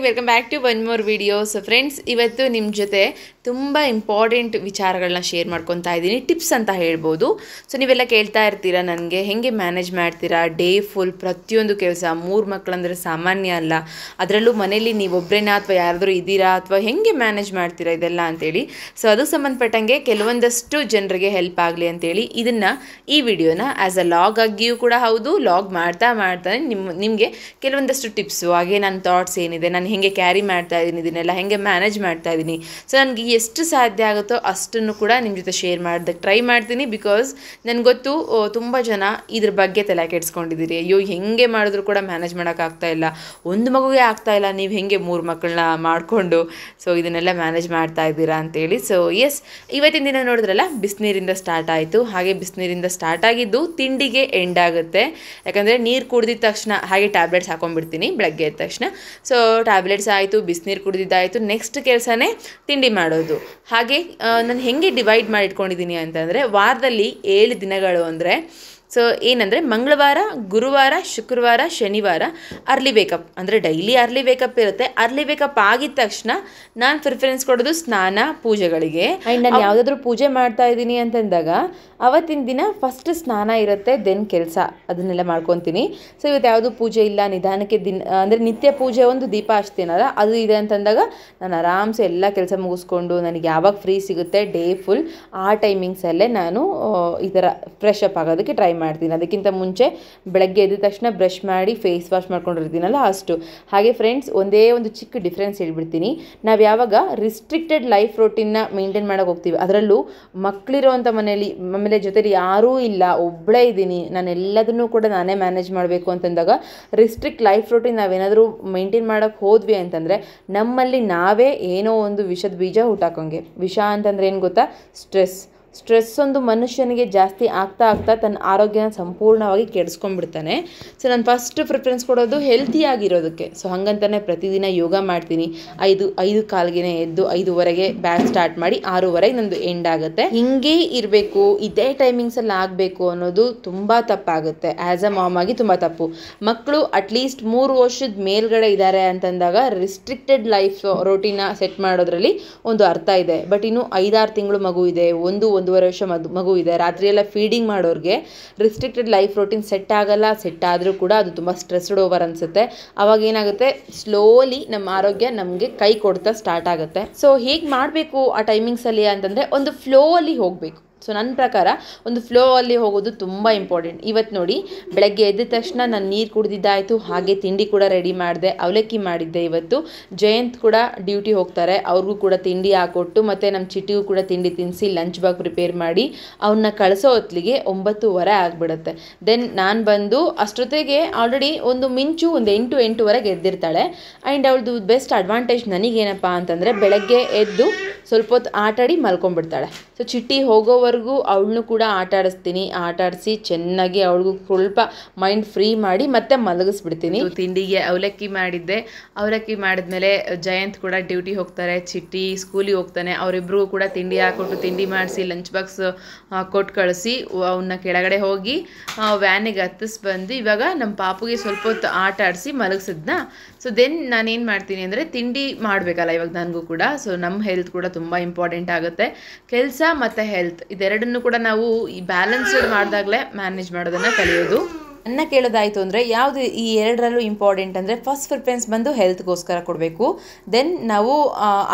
Welcome back to one more video. So friends, ಇವತ್ತು ನಿಮ್ಮ ಜೊತೆ ತುಂಬ ಇಂಪಾರ್ಟೆಂಟ್ ವಿಚಾರಗಳನ್ನ ಶೇರ್ ಮಾಡ್ಕೊತಾ ಇದ್ದೀನಿ, ಟಿಪ್ಸ್ ಅಂತ ಹೇಳ್ಬೋದು. ಸೊ ನೀವೆಲ್ಲ ಕೇಳ್ತಾ ಇರ್ತೀರಾ ನನಗೆ ಹೆಂಗೆ ಮ್ಯಾನೇಜ್ ಮಾಡ್ತೀರಾ ಡೇ ಫುಲ್ ಪ್ರತಿಯೊಂದು ಕೆಲಸ. 3 ಮಕ್ಕಳಂದರೆ ಸಾಮಾನ್ಯ ಅಲ್ಲ, ಅದರಲ್ಲೂ ಮನೇಲಿ ನೀವೊಬ್ಬರೇನಾ ಅಥವಾ ಯಾರಾದರೂ ಇದ್ದೀರಾ ಅಥವಾ ಹೆಂಗೆ ಮ್ಯಾನೇಜ್ ಮಾಡ್ತೀರಾ ಇದೆಲ್ಲ ಅಂತೇಳಿ. ಸೊ ಅದಕ್ಕೆ ಸಂಬಂಧಪಟ್ಟಂಗೆ ಕೆಲವೊಂದಷ್ಟು ಜನರಿಗೆ ಹೆಲ್ಪ್ ಆಗಲಿ ಅಂತೇಳಿ ಇದನ್ನು ಈ ವಿಡಿಯೋನ ಆ್ಯಸ್ ಅ ಲಾಗ್ ಆಗಿಯೂ ಕೂಡ ಹೌದು, ಲಾಗ್ ಮಾಡ್ತಾ ನಿಮಗೆ ಕೆಲವೊಂದಷ್ಟು ಟಿಪ್ಸು, ಹಾಗೆ ನನ್ನ ಥಾಟ್ಸ್ ಏನಿದೆ, ನಾನು ಹೆಂಗೆ ಕ್ಯಾರಿ ಮಾಡ್ತಾ ಇದ್ದೀನಿ, ಇದನ್ನೆಲ್ಲ ಹೆಂಗೆ ಮ್ಯಾನೇಜ್ ಮಾಡ್ತಾ ಇದ್ದೀನಿ. ಸೊ ನನಗೆ ಎಷ್ಟು ಸಾಧ್ಯ ಆಗುತ್ತೋ ಅಷ್ಟನ್ನು ಕೂಡ ನಿಮ್ಮ ಜೊತೆ ಶೇರ್ ಮಾಡೋದಕ್ಕೆ ಟ್ರೈ ಮಾಡ್ತೀನಿ. ಬಿಕಾಸ್ ನನಗೆ ಗೊತ್ತು ತುಂಬ ಜನ ಇದ್ರ ಬಗ್ಗೆ ತಲೆ ಕೆಡಿಸ್ಕೊಂಡಿದ್ದೀರಿ. ಅಯ್ಯೋ ಹೆಂಗೆ ಮಾಡಿದ್ರು ಕೂಡ ಮ್ಯಾನೇಜ್ ಮಾಡೋಕ್ಕಾಗ್ತಾ ಇಲ್ಲ, ಒಂದು ಮಗುಗೆ ಆಗ್ತಾ ಇಲ್ಲ, ನೀವು ಹೆಂಗೆ 3 ಮಕ್ಕಳನ್ನ ಮಾಡಿಕೊಂಡು ಸೊ ಇದನ್ನೆಲ್ಲ ಮ್ಯಾನೇಜ್ ಮಾಡ್ತಾ ಇದ್ದೀರಾ ಅಂತೇಳಿ. ಸೊ ಎಸ್, ಇವತ್ತಿನ ದಿನ ನೋಡಿದ್ರಲ್ಲ, ಬಿಸಿನೀರಿಂದ ಸ್ಟಾರ್ಟ್ ಆಯಿತು. ಹಾಗೆ ಬಿಸಿನೀರಿಂದ ಸ್ಟಾರ್ಟ್ ಆಗಿದ್ದು ತಿಂಡಿಗೆ ಎಂಡ್ ಆಗುತ್ತೆ. ಯಾಕಂದರೆ ನೀರು ಕುಡಿದಿದ ತಕ್ಷಣ ಹಾಗೆ ಟ್ಯಾಬ್ಲೆಟ್ಸ್ ಹಾಕೊಂಡ್ಬಿಡ್ತೀನಿ ಬೆಳಗ್ಗೆ ಎದ್ದ ತಕ್ಷಣ. ಸೊ ಟ್ಯಾಬ್ಲೆಟ್ಸ್ ಆಯಿತು, ಬಿಸಿನೀರು ಕುಡಿದಿದ್ದಾಯಿತು, ನೆಕ್ಸ್ಟ್ ಕೆಲಸನೇ ತಿಂಡಿ ಮಾಡೋದು. ಹಾಗೆ ನಾನು ಹೆಂಗೆ ಡಿವೈಡ್ ಮಾಡಿ ಇಟ್ಕೊಂಡಿದ್ದೀನಿ ಅಂತಂದರೆ, ವಾರದಲ್ಲಿ 7 ದಿನಗಳು ಅಂದರೆ ಸೊ ಏನಂದರೆ ಮಂಗಳವಾರ, ಗುರುವಾರ, ಶುಕ್ರವಾರ, ಶನಿವಾರ ಅರ್ಲಿ ವೇಕಪ್, ಅಂದರೆ ಡೈಲಿ ಅರ್ಲಿ ವೇಕಪ್ ಇರುತ್ತೆ. ಅರ್ಲಿ ವೇಕಪ್ ಆಗಿದ ತಕ್ಷಣ ನಾನು ಪ್ರಿಫರೆನ್ಸ್ ಕೊಡೋದು ಸ್ನಾನ ಪೂಜೆಗಳಿಗೆ. ಆ್ಯಂಡ್ ನಾನು ಯಾವುದಾದ್ರೂ ಪೂಜೆ ಮಾಡ್ತಾ ಇದ್ದೀನಿ ಅಂತಂದಾಗ ಅವತ್ತಿನ ದಿನ ಫಸ್ಟ್ ಸ್ನಾನ ಇರುತ್ತೆ, ದೆನ್ ಕೆಲಸ ಅದನ್ನೆಲ್ಲ ಮಾಡ್ಕೊತೀನಿ. ಸೊ ಇವತ್ತು ಯಾವುದೂ ಪೂಜೆ ಇಲ್ಲ, ನಿಧಾನಕ್ಕೆ ಅಂದರೆ ನಿತ್ಯ ಪೂಜೆ ಒಂದು ದೀಪ ಹಚ್ತೀನಲ್ಲ ಅದು ಇದೆ ಅಂತಂದಾಗ ನಾನು ಆರಾಮ್ಸೆ ಎಲ್ಲ ಕೆಲಸ ಮುಗಿಸ್ಕೊಂಡು ನನಗೆ ಯಾವಾಗ ಫ್ರೀ ಸಿಗುತ್ತೆ ಡೇ ಫುಲ್ ಆ ಟೈಮಿಂಗ್ಸಲ್ಲೇ ನಾನು ಈ ಥರ ಫ್ರೆಶ್ ಅಪ್ ಆಗೋದಕ್ಕೆ ಟ್ರೈ ಮಾಡ್ತೀನಿ. ಅದಕ್ಕಿಂತ ಮುಂಚೆ ಬೆಳಗ್ಗೆ ಎದ್ದ ತಕ್ಷಣ ಬ್ರಷ್ ಮಾಡಿ ಫೇಸ್ ವಾಶ್ ಮಾಡ್ಕೊಂಡಿರ್ತೀನಲ್ಲ ಅಷ್ಟು. ಹಾಗೆ ಫ್ರೆಂಡ್ಸ್, ಒಂದೇ ಒಂದು ಚಿಕ್ಕ ಡಿಫ್ರೆನ್ಸ್ ಹೇಳ್ಬಿಡ್ತೀನಿ. ನಾವು ಯಾವಾಗ ರಿಸ್ಟ್ರಿಕ್ಟೆಡ್ ಲೈಫ್ ರೂಟೀನ್ನ ಮೇಂಟೈನ್ ಮಾಡೋಕೆ ಹೋಗ್ತೀವಿ, ಅದರಲ್ಲೂ ಮಕ್ಕಳಿರೋವಂಥ ಮನೇಲಿ, ಆಮೇಲೆ ಜೊತೆಲಿ ಯಾರೂ ಇಲ್ಲ, ಒಬ್ಬಳೇ ಇದ್ದೀನಿ, ನಾನು ಎಲ್ಲದನ್ನೂ ಕೂಡ ನಾನೇ ಮ್ಯಾನೇಜ್ ಮಾಡಬೇಕು ಅಂತಂದಾಗ ರಿಸ್ಟ್ರಿಕ್ಟ್ ಲೈಫ್ ರೂಟೀನ್ ನಾವೇನಾದರೂ ಮೇಂಟೈನ್ ಮಾಡೋಕ್ಕೆ ಹೋದ್ವಿ ಅಂತಂದರೆ ನಮ್ಮಲ್ಲಿ ನಾವೇ ಏನೋ ಒಂದು ವಿಷದ ಬೀಜ ಹುಟ್ಟಾಕೋಂಗೆ. ವಿಷ ಅಂತಂದರೆ ಏನು ಗೊತ್ತಾ? ಸ್ಟ್ರೆಸ್ ಒಂದು ಮನುಷ್ಯನಿಗೆ ಜಾಸ್ತಿ ಆಗ್ತಾ ತನ್ನ ಆರೋಗ್ಯನ ಸಂಪೂರ್ಣವಾಗಿ ಕೆಡಿಸ್ಕೊಂಡ್ಬಿಡ್ತಾನೆ. ಸೊ ನಾನು ಫಸ್ಟ್ ಪ್ರಿಫರೆನ್ಸ್ ಕೊಡೋದು ಹೆಲ್ತಿಯಾಗಿರೋದಕ್ಕೆ. ಸೊ ಹಾಗಂತಾನೆ ಪ್ರತಿದಿನ ಯೋಗ ಮಾಡ್ತೀನಿ. 5 ಕಾಲ್ಗೆ ಎದ್ದು 5:15 ಬ್ಯಾಗ್ ಸ್ಟಾರ್ಟ್ ಮಾಡಿ 6:15 ನಂದು ಎಂಡ್ ಆಗುತ್ತೆ. ಹಿಂಗೇ ಇರಬೇಕು, ಇದೇ ಟೈಮಿಂಗ್ಸಲ್ಲಿ ಆಗಬೇಕು ಅನ್ನೋದು ತುಂಬ ತಪ್ಪಾಗುತ್ತೆ. ಆ್ಯಸ್ ಅ ಮಾಮ್ ಆಗಿ ತುಂಬ ತಪ್ಪು. ಮಕ್ಕಳು ಅಟ್ಲೀಸ್ಟ್ 3 ವರ್ಷದ ಮೇಲ್ಗಡೆ ಇದ್ದಾರೆ ಅಂತಂದಾಗ ರಿಸ್ಟ್ರಿಕ್ಟೆಡ್ ಲೈಫ್ ರೂಟೀನ ಸೆಟ್ ಮಾಡೋದ್ರಲ್ಲಿ ಒಂದು ಅರ್ಥ ಇದೆ. ಬಟ್ ಇನ್ನು 5-6 ತಿಂಗಳು ಮಗು ಇದೆ, 1-1.5 ವರ್ಷ ಮಗು ಇದೆ, ರಾತ್ರಿ ಎಲ್ಲ ಫೀಡಿಂಗ್ ಮಾಡೋರಿಗೆ ರಿಸ್ಟ್ರಿಕ್ಟೆಡ್ ಲೈಫ್ ರೂಟೀನ್ ಸೆಟ್ ಆಗಲ್ಲ. ಸೆಟ್ ಆದರೂ ಕೂಡ ಅದು ತುಂಬ ಸ್ಟ್ರೆಸ್ಡ್ ಓವರ್ ಅನಿಸುತ್ತೆ. ಅವಾಗ ಏನಾಗುತ್ತೆ, ಸ್ಲೋಲಿ ನಮ್ಮ ಆರೋಗ್ಯ ನಮಗೆ ಕೈ ಕೊಡ್ತಾ ಸ್ಟಾರ್ಟ್ ಆಗುತ್ತೆ. ಸೊ ಹೇಗೆ ಮಾಡಬೇಕು ಆ ಟೈಮಿಂಗ್ಸಲ್ಲಿ ಅಂತಂದರೆ, ಒಂದು ಫ್ಲೋ ಅಲ್ಲಿ ಹೋಗಬೇಕು. ಸೊ ನನ್ನ ಪ್ರಕಾರ ಒಂದು ಫ್ಲೋ ಅಲ್ಲಿ ಹೋಗೋದು ತುಂಬ ಇಂಪಾರ್ಟೆಂಟ್. ಇವತ್ತು ನೋಡಿ, ಬೆಳಗ್ಗೆ ಎದ್ದ ತಕ್ಷಣ ನಾನು ನೀರು ಕುಡಿದಿದ್ದಾಯಿತು, ಹಾಗೆ ತಿಂಡಿ ಕೂಡ ರೆಡಿ ಮಾಡಿದೆ, ಅವಲಕ್ಕಿ ಮಾಡಿದ್ದೆ. ಇವತ್ತು ಜಯಂತ್ ಕೂಡ ಡ್ಯೂಟಿ ಹೋಗ್ತಾರೆ, ಅವ್ರಿಗೂ ಕೂಡ ತಿಂಡಿ ಹಾಕೊಟ್ಟು ಮತ್ತು ನಮ್ಮ ಚಿಟ್ಟಿಗೂ ಕೂಡ ತಿಂಡಿ ತಿನ್ನಿಸಿ ಲಂಚ್ ಬಾಗ್ ಪ್ರಿಪೇರ್ ಮಾಡಿ ಅವನ್ನ ಕಳಿಸೋ ಹೊತ್ತಿಗೆ 9:30 ಆಗಿಬಿಡುತ್ತೆ. ದೆನ್ ನಾನು ಬಂದು ಅಷ್ಟೊತ್ತಿಗೆ ಆಲ್ರೆಡಿ ಒಂದು 8-8:15 ಎದ್ದಿರ್ತಾಳೆ. ಆ್ಯಂಡ್ ಅವಳದು ಬೆಸ್ಟ್ ಅಡ್ವಾಂಟೇಜ್ ನನಗೇನಪ್ಪ ಅಂತಂದರೆ, ಬೆಳಗ್ಗೆ ಎದ್ದು ಸ್ವಲ್ಪ ಹೊತ್ತು ಆಟಾಡಿ ಮಲ್ಕೊಂಡ್ಬಿಡ್ತಾಳೆ. ಸೊ ಚಿಟ್ಟಿ ಹೋಗೋವರೆಗೂ ಅವಳನ್ನು ಕೂಡ ಆಟಾಡಿಸಿ ಚೆನ್ನಾಗಿ ಅವಳಿಗೂ ಸ್ವಲ್ಪ ಮೈಂಡ್ ಫ್ರೀ ಮಾಡಿ ಮತ್ತೆ ಮಲಗಿಸ್ಬಿಡ್ತೀನಿ. ತಿಂಡಿಗೆ ಅವಲಕ್ಕಿ ಮಾಡಿದ್ದೆ. ಅವಲಕ್ಕಿ ಮಾಡಿದ್ಮೇಲೆ ಜಯಂತ್ ಕೂಡ ಡ್ಯೂಟಿ ಹೋಗ್ತಾರೆ, ಚಿಟ್ಟಿ ಸ್ಕೂಲಿಗೆ ಹೋಗ್ತಾನೆ. ಅವರಿಬ್ರಿಗೂ ಕೂಡ ತಿಂಡಿ ಹಾಕ್ಕೊಟ್ಟು ತಿಂಡಿ ಮಾಡಿಸಿ ಲಂಚ್ ಬಾಕ್ಸ್ ಕೊಟ್ಟು ಕಳಿಸಿ ಅವನ್ನ ಕೆಳಗಡೆ ಹೋಗಿ ವ್ಯಾನಿಗೆ ಹತ್ತಿಸಿ ಬಂದು ಇವಾಗ ನಮ್ಮ ಪಾಪುಗೆ ಸ್ವಲ್ಪ ಹೊತ್ತು ಆಟ ಆಡಿಸಿ ಮಲಗಿಸಿದ್ನ. ಸೊ ದೆನ್ ನಾನೇನು ಮಾಡ್ತೀನಿ ಅಂದರೆ, ತಿಂಡಿ ಮಾಡಬೇಕಲ್ಲ ಇವಾಗ ನನಗೂ ಕೂಡ. ಸೊ ನಮ್ಮ ಹೆಲ್ತ್ ಕೂಡ ತುಂಬ ಇಂಪಾರ್ಟೆಂಟ್ ಆಗುತ್ತೆ. ಕೆಲಸ ಮತ್ತು ಹೆಲ್ತ್ ಇದೆರಡನ್ನು ಕೂಡ ನಾವು ಈ ಬ್ಯಾಲೆನ್ಸ್ಡ್ ಮಾಡಿದಾಗಲೇ ಮ್ಯಾನೇಜ್ ಮಾಡೋದನ್ನು ಕಲಿಯೋದು. ನನ್ನ ಕೇಳೋದಾಯಿತು ಅಂದರೆ, ಯಾವುದು ಈ ಎರಡರಲ್ಲೂ ಇಂಪಾರ್ಟೆಂಟ್ ಅಂದರೆ, ಫಸ್ಟ್ ಪ್ರಿಫರೆನ್ಸ್ ಬಂದು ಹೆಲ್ತ್ಗೋಸ್ಕರ ಕೊಡಬೇಕು. ದೆನ್ ನಾವು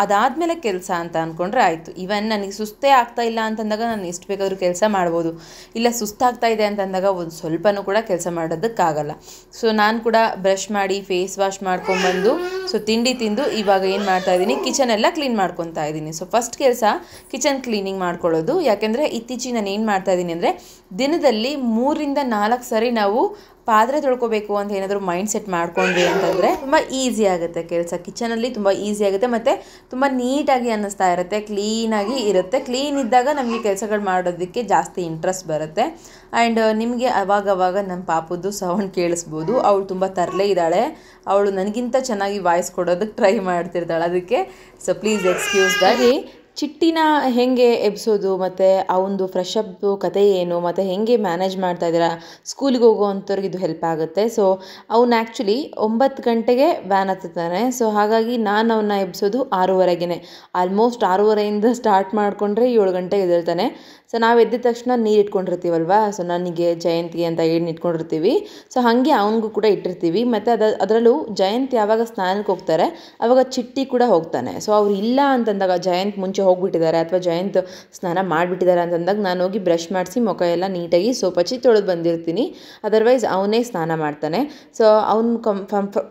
ಅದಾದಮೇಲೆ ಕೆಲಸ ಅಂತ ಅಂದ್ಕೊಂಡ್ರೆ ಆಯಿತು. ಈವನ್ ನನಗೆ ಸುಸ್ತೇ ಆಗ್ತಾ ಇಲ್ಲ ಅಂತಂದಾಗ ನಾನು ಎಷ್ಟು ಬೇಕಾದರೂ ಕೆಲಸ ಮಾಡ್ಬೋದು. ಇಲ್ಲ ಸುಸ್ತಾಗ್ತಾ ಇದೆ ಅಂತಂದಾಗ ಒಂದು ಸ್ವಲ್ಪನೂ ಕೂಡ ಕೆಲಸ ಮಾಡೋದಕ್ಕಾಗಲ್ಲ. ಸೊ ನಾನು ಕೂಡ ಬ್ರಷ್ ಮಾಡಿ ಫೇಸ್ ವಾಶ್ ಮಾಡ್ಕೊಂಡ್ಬಂದು ಸೊ ತಿಂಡಿ ತಿಂದು ಇವಾಗ ಏನು ಮಾಡ್ತಾಯಿದ್ದೀನಿ, ಕಿಚನ್ ಎಲ್ಲ ಕ್ಲೀನ್ ಮಾಡ್ಕೊತಾ ಇದ್ದೀನಿ. ಸೊ ಫಸ್ಟ್ ಕೆಲಸ ಕಿಚನ್ ಕ್ಲೀನಿಂಗ್ ಮಾಡ್ಕೊಳ್ಳೋದು. ಯಾಕೆಂದರೆ ಇತ್ತೀಚೆಗೆ ನಾನು ಏನು ಮಾಡ್ತಾಯಿದ್ದೀನಿ ಅಂದರೆ, ದಿನದಲ್ಲಿ 3-4 ಸರಿ ನಾವು ಪಾತ್ರೆ ತೊಳ್ಕೊಬೇಕು ಅಂತ ಏನಾದರೂ ಮೈಂಡ್ ಸೆಟ್ ಮಾಡ್ಕೊಂಡ್ವಿ ಅಂತಂದರೆ ತುಂಬ ಈಸಿ ಆಗುತ್ತೆ ಕೆಲಸ. ಕಿಚನಲ್ಲಿ ತುಂಬ ಈಸಿ ಆಗುತ್ತೆ ಮತ್ತು ತುಂಬ ನೀಟಾಗಿ ಅನ್ನಿಸ್ತಾ ಇರುತ್ತೆ, ಕ್ಲೀನಾಗಿ ಇರುತ್ತೆ. ಕ್ಲೀನ್ ಇದ್ದಾಗ ನಮಗೆ ಕೆಲಸಗಳು ಮಾಡೋದಕ್ಕೆ ಜಾಸ್ತಿ ಇಂಟ್ರೆಸ್ಟ್ ಬರುತ್ತೆ. ಆ್ಯಂಡ್ ನಿಮಗೆ ಅವಾಗವಾಗ ನಮ್ಮ ಪಾಪದ್ದು ಸೌಂಡ್ ಕೇಳಿಸ್ಬೋದು. ಅವಳು ತುಂಬ ತರಲೆ ಇದ್ದಾಳೆ, ಅವಳು ನನಗಿಂತ ಚೆನ್ನಾಗಿ ವಾಯ್ಸ್ ಕೊಡೋದಕ್ಕೆ ಟ್ರೈ ಮಾಡ್ತಿರ್ತಾಳೆ, ಅದಕ್ಕೆ ಸೊ ಪ್ಲೀಸ್ ಎಕ್ಸ್ಕ್ಯೂಸ್ ದಟ್. ಚಿಟ್ಟಿನ ಹೇಗೆ ಎಬ್ಸೋದು ಮತ್ತು ಅವನದು ಫ್ರೆಶ್ ಅಪ್ದು ಕತೆ ಏನು ಮತ್ತು ಹೇಗೆ ಮ್ಯಾನೇಜ್ ಮಾಡ್ತಾ ಇದ್ದೀರಾ ಸ್ಕೂಲಿಗೆ ಹೋಗೋವಂಥವ್ರಿಗೆ ಇದು ಹೆಲ್ಪ್ ಆಗುತ್ತೆ. ಸೊ ಅವ್ನು ಆ್ಯಕ್ಚುಲಿ 9 ಗಂಟೆಗೆ ವ್ಯಾನ್ ಹತ್ತುತ್ತಾನೆ. ಸೊ ಹಾಗಾಗಿ ನಾನು ಅವನ್ನ ಎಬ್ಸೋದು 6:30ಗೆ. ಆಲ್ಮೋಸ್ಟ್ 6:30ಇಂದ ಸ್ಟಾರ್ಟ್ ಮಾಡಿಕೊಂಡ್ರೆ 7 ಗಂಟೆಗೆ ಎದ್ದೇಳ್ತಾನೆ. ಸೊ ನಾವು ಎದ್ದಿದ ತಕ್ಷಣ ನೀರು ಇಟ್ಕೊಂಡಿರ್ತೀವಲ್ವ, ಸೊ ನನಗೆ ಜಯಂತಿಗೆ ಅಂತ ಏನು ಇಟ್ಕೊಂಡಿರ್ತೀವಿ. ಸೊ ಹಾಗೆ ಅವನಿಗೂ ಕೂಡ ಇಟ್ಟಿರ್ತೀವಿ. ಮತ್ತು ಅದರಲ್ಲೂ ಜಯಂತ್ ಯಾವಾಗ ಸ್ನಾನಕ್ಕೆ ಹೋಗ್ತಾರೆ ಆವಾಗ ಚಿಟ್ಟಿ ಕೂಡ ಹೋಗ್ತಾನೆ. ಸೊ ಅವ್ರು ಇಲ್ಲ ಅಂತಂದಾಗ, ಜಯಂತ್ ಮುಂಚೆ ಹೋಗಿಬಿಟ್ಟಿದ್ದಾರೆ ಅಥವಾ ಜಯಂತ್ ಸ್ನಾನ ಮಾಡಿಬಿಟ್ಟಿದ್ದಾರೆ ಅಂತಂದಾಗ ನಾನು ಹೋಗಿ ಬ್ರಷ್ ಮಾಡಿಸಿ ಮುಖ ಎಲ್ಲ ನೀಟಾಗಿ ಸೋಪ್ ಹಚ್ಚಿ ತೊಳೆದು ಬಂದಿರ್ತೀನಿ. ಅದರ್ವೈಸ್ ಅವನೇ ಸ್ನಾನ ಮಾಡ್ತಾನೆ. ಸೊ ಅವ್ನು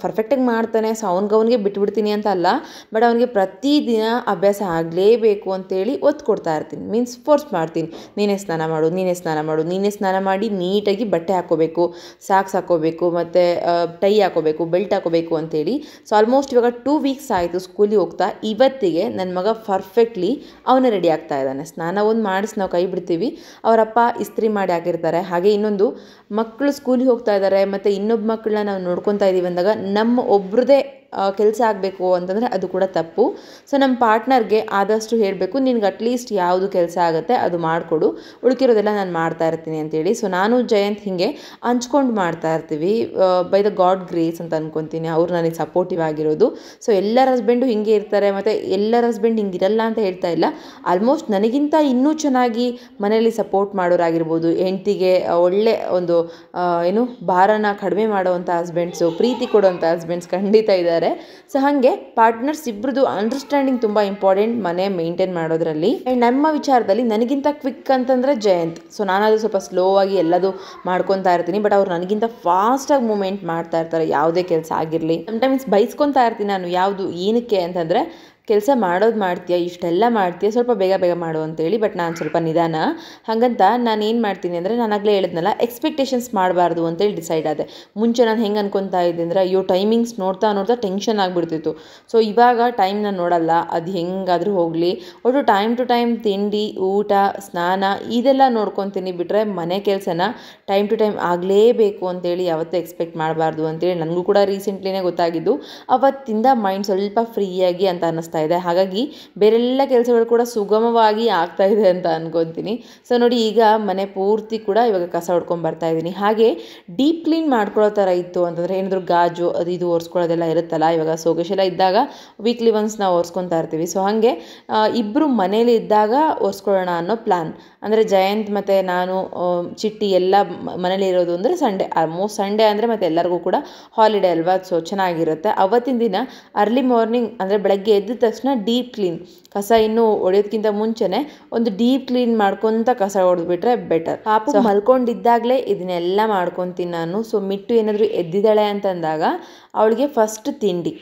ಪರ್ಫೆಕ್ಟಾಗಿ ಮಾಡ್ತಾನೆ. ಸೊ ಅವ್ನಿಗೆ ಬಿಟ್ಬಿಡ್ತೀನಿ ಅಂತ ಅಲ್ಲ, ಬಟ್ ಅವನಿಗೆ ಪ್ರತಿದಿನ ಅಭ್ಯಾಸ ಆಗಲೇಬೇಕು ಅಂತೇಳಿ ಒತ್ತು ಕೊಡ್ತಾ ಇರ್ತೀನಿ. ಮೀನ್ಸ್ ಫೋರ್ಸ್ ಮಾಡ್ತೀನಿ, ನೀನೇ ಸ್ನಾನ ಮಾಡು, ನೀನೇ ಸ್ನಾನ ಮಾಡು, ನೀನೇ ಸ್ನಾನ ಮಾಡಿ ನೀಟಾಗಿ ಬಟ್ಟೆ ಹಾಕೋಬೇಕು, ಸಾಕ್ಸ್ ಹಾಕೋಬೇಕು, ಮತ್ತು ಟೈ ಹಾಕೋಬೇಕು, ಬೆಲ್ಟ್ ಹಾಕೋಬೇಕು ಅಂತೇಳಿ. ಸೊ ಆಲ್ಮೋಸ್ಟ್ ಇವಾಗ 2 ವೀಕ್ಸ್ ಆಯಿತು ಸ್ಕೂಲಿಗೆ ಹೋಗ್ತಾ. ಇವತ್ತಿಗೆ ನನ್ನ ಮಗ ಪರ್ಫೆಕ್ಟ್ಲಿ ಅವನೇ ರೆಡಿ ಆಗ್ತಾ ಇದ್ದಾನೆ. ಸ್ನಾನ ಒಂದು ಮಾಡಿಸಿ ನಾವು ಕೈ ಬಿಡ್ತೀವಿ, ಅವರಪ್ಪ ಇಸ್ತ್ರಿ ಮಾಡಿ ಹಾಕಿರ್ತಾರೆ. ಹಾಗೆ ಇನ್ನೊಂದು, ಮಕ್ಕಳು ಸ್ಕೂಲಿಗೆ ಹೋಗ್ತಾ ಇದ್ದಾರೆ ಮತ್ತು ಇನ್ನೊಬ್ಬ ಮಕ್ಕಳನ್ನ ನಾವು ನೋಡ್ಕೊತಾ ಇದ್ದೀವಿ ಅಂದಾಗ ನಮ್ಮ ಒಬ್ರದ್ದೇ ಕೆಲಸ ಆಗಬೇಕು ಅಂತಂದರೆ ಅದು ಕೂಡ ತಪ್ಪು. ಸೊ ನಮ್ಮ ಪಾರ್ಟ್ನರ್ಗೆ ಆದಷ್ಟು ಹೇಳಬೇಕು, ನಿನ್ಗೆ ಅಟ್ಲೀಸ್ಟ್ ಯಾವುದು ಕೆಲಸ ಆಗುತ್ತೆ ಅದು ಮಾಡಿಕೊಡು, ಉಳ್ಕಿರೋದೆಲ್ಲ ನಾನು ಮಾಡ್ತಾ ಇರ್ತೀನಿ ಅಂತೇಳಿ. ಸೊ ನಾನು ಜಯಂತ್ ಹೀಗೆ ಹಂಚ್ಕೊಂಡು ಮಾಡ್ತಾ ಇರ್ತೀವಿ. ಬೈ ದ ಗಾಡ್ ಗ್ರೇಸ್ ಅಂತ ಅಂದ್ಕೊತೀನಿ, ಅವ್ರು ನನಗೆ ಸಪೋರ್ಟಿವ್ ಆಗಿರೋದು. ಸೊ ಎಲ್ಲರ ಹಸ್ಬೆಂಡು ಹಿಂಗೆ ಇರ್ತಾರೆ ಮತ್ತು ಎಲ್ಲರ ಹಸ್ಬೆಂಡ್ ಹಿಂಗಿರಲ್ಲ ಅಂತ ಹೇಳ್ತಾ ಇಲ್ಲ. ಆಲ್ಮೋಸ್ಟ್ ನನಗಿಂತ ಇನ್ನೂ ಚೆನ್ನಾಗಿ ಮನೆಯಲ್ಲಿ ಸಪೋರ್ಟ್ ಮಾಡೋರಾಗಿರ್ಬೋದು, ಹೆಂಡತಿಗೆ ಒಳ್ಳೆ ಒಂದು ಭಾರನ ಕಡಿಮೆ ಮಾಡೋವಂಥ ಹಸ್ಬೆಂಡ್ಸು, ಪ್ರೀತಿ ಕೊಡೋವಂಥ ಹಸ್ಬೆಂಡ್ಸ್ ಖಂಡಿತ ಇದ್ದಾರೆ. ಸೊ ಹಾಗೆ ಪಾರ್ಟ್ನರ್ಸ್ ಇಬ್ಬರದು ಅಂಡರ್ಸ್ಟ್ಯಾಂಡಿಂಗ್ ತುಂಬ ಇಂಪಾರ್ಟೆಂಟ್ ಮನೆ ಮೇಂಟೈನ್ ಮಾಡೋದ್ರಲ್ಲಿ. ಆ್ಯಂಡ್ ನಮ್ಮ ವಿಚಾರದಲ್ಲಿ ನನಗಿಂತ ಕ್ವಿಕ್ ಅಂತಂದರೆ ಜಯಂತ್. ಸೊ ನಾನದು ಸ್ವಲ್ಪ ಸ್ಲೋ ಆಗಿ ಎಲ್ಲದು ಮಾಡ್ಕೊತಾ ಇರ್ತೀನಿ, ಬಟ್ ಅವ್ರು ನನಗಿಂತ ಫಾಸ್ಟಾಗಿ ಮೂಮೆಂಟ್ ಮಾಡ್ತಾ ಇರ್ತಾರೆ ಯಾವುದೇ ಕೆಲಸ ಆಗಿರಲಿ. ಸಮ್ಟೈಮ್ಸ್ ಬೈಸ್ಕೊತಾ ಇರ್ತೀನಿ ನಾನು, ಯಾವುದು ಏನಕ್ಕೆ ಅಂತಂದರೆ, ಕೆಲಸ ಮಾಡೋದು ಮಾಡ್ತೀಯ, ಇಷ್ಟೆಲ್ಲ ಮಾಡ್ತೀಯ, ಸ್ವಲ್ಪ ಬೇಗ ಬೇಗ ಮಾಡು ಅಂತೇಳಿ. ಬಟ್ ನಾನು ಸ್ವಲ್ಪ ನಿಧಾನ. ಹಾಗಂತ ನಾನು ಏನು ಮಾಡ್ತೀನಿ ಅಂದರೆ, ನಾನು ಆಗಲೇ ಹೇಳಿದ್ನಲ್ಲ, ಎಕ್ಸ್ಪೆಕ್ಟೇಷನ್ಸ್ ಮಾಡಬಾರ್ದು ಅಂತೇಳಿ ಡಿಸೈಡ್ ಆದೆ. ಮುಂಚೆ ನಾನು ಹೆಂಗೆ ಅನ್ಕೊತಾ ಇದ್ದೆ ಅಂದರೆ, ಅಯ್ಯೋ ಟೈಮಿಂಗ್ಸ್ ನೋಡ್ತಾ ನೋಡ್ತಾ ಟೆನ್ಷನ್ ಆಗಿಬಿಡ್ತಿತ್ತು. ಸೊ ಇವಾಗ ಟೈಮ್ನ ನೋಡಲ್ಲ, ಅದು ಹೆಂಗಾದರೂ ಹೋಗಲಿ, ಒಟ್ಟು ಟೈಮ್ ಟು ಟೈಮ್ ತಿಂಡಿ, ಊಟ, ಸ್ನಾನ ಇದೆಲ್ಲ ನೋಡ್ಕೊತೀನಿ. ಬಿಟ್ಟರೆ ಮನೆ ಕೆಲಸನ ಟೈಮ್ ಟು ಟೈಮ್ ಆಗಲೇಬೇಕು ಅಂತೇಳಿ ಯಾವತ್ತೂ ಎಕ್ಸ್ಪೆಕ್ಟ್ ಮಾಡಬಾರ್ದು ಅಂತೇಳಿ ನನಗೂ ಕೂಡ ರೀಸೆಂಟ್ಲಿನೇ ಗೊತ್ತಾಗಿದ್ದು. ಅವತ್ತಿಂದ ಮೈಂಡ್ ಸ್ವಲ್ಪ ಫ್ರೀಯಾಗಿ ಅಂತ ಅನ್ನಿಸ್ತಾ ಇದೆ. ಹಾಗಾಗಿ ಬೇರೆಲ್ಲ ಕೆಲಸಗಳು ಕೂಡ ಸುಗಮವಾಗಿ ಆಗ್ತಾ ಇದೆ ಅಂತ ಅನ್ಕೊತೀನಿ. ಸೊ ನೋಡಿ, ಈಗ ಮನೆ ಪೂರ್ತಿ ಕೂಡ ಇವಾಗ ಕಸ ಹೊಡ್ಕೊಂಡು ಬರ್ತಾ ಇದ್ದೀನಿ. ಹಾಗೆ ಡೀಪ್ ಕ್ಲೀನ್ ಮಾಡ್ಕೊಳ್ಳೋ ಥರ ಇತ್ತು ಅಂತಂದರೆ, ಏನಾದರೂ ಗಾಜು ಅದು ಇದು ಒರೆಸ್ಕೊಳ್ಳೋದೆಲ್ಲ ಇರುತ್ತಲ್ಲ, ಇವಾಗ ಸೋಗೇಶೆಲ್ಲ ಇದ್ದಾಗ ವೀಕ್ಲಿ ಒನ್ಸ್ ನಾವು ಒರೆಸ್ಕೊತಾ ಇರ್ತೀವಿ. ಸೊ ಹಾಗೆ ಇಬ್ಬರು ಮನೇಲಿ ಇದ್ದಾಗ ಒರೆಸ್ಕೊಳ್ಳೋಣ ಅನ್ನೋ ಪ್ಲ್ಯಾನ್. ಅಂದರೆ ಜಯಂತ್ ಮತ್ತು ನಾನು, ಚಿಟ್ಟಿ ಎಲ್ಲ ಮನೇಲಿ ಇರೋದು ಅಂದರೆ ಸಂಡೇ, ಆಲ್ಮೋಸ್ಟ್ ಸಂಡೇ ಅಂದರೆ ಮತ್ತು ಎಲ್ಲರಿಗೂ ಕೂಡ ಹಾಲಿಡೇ ಅಲ್ವಾ. ಸೊ ಚೆನ್ನಾಗಿರುತ್ತೆ. ಅವತ್ತಿನ ದಿನ ಅರ್ಲಿ ಮಾರ್ನಿಂಗ್ ಅಂದರೆ ಬೆಳಗ್ಗೆ ಎದ್ದ ತಕ್ಷಣ ಡೀಪ್ ಕ್ಲೀನ್, ಕಸ ಇನ್ನೂ ಹೊಡೆಯೋದಕ್ಕಿಂತ ಮುಂಚೆನೆ ಒಂದು ಡೀಪ್ ಕ್ಲೀನ್ ಮಾಡ್ಕೊತ ಕಸ ಹೊಡೆದ್ಬಿಟ್ರೆ ಬೆಟರ್. ಪಾಪು ಮಲ್ಕೊಂಡಿದ್ದಾಗಲೇ ಇದನ್ನೆಲ್ಲ ಮಾಡ್ಕೊತೀನಿ ನಾನು. ಸೊ ಮಿಟ್ಟು ಏನಾದರೂ ಎದ್ದಿದ್ದಾಳೆ ಅಂತಂದಾಗ ಅವಳಿಗೆ ಫಸ್ಟ್ ತಿಂಡಿ.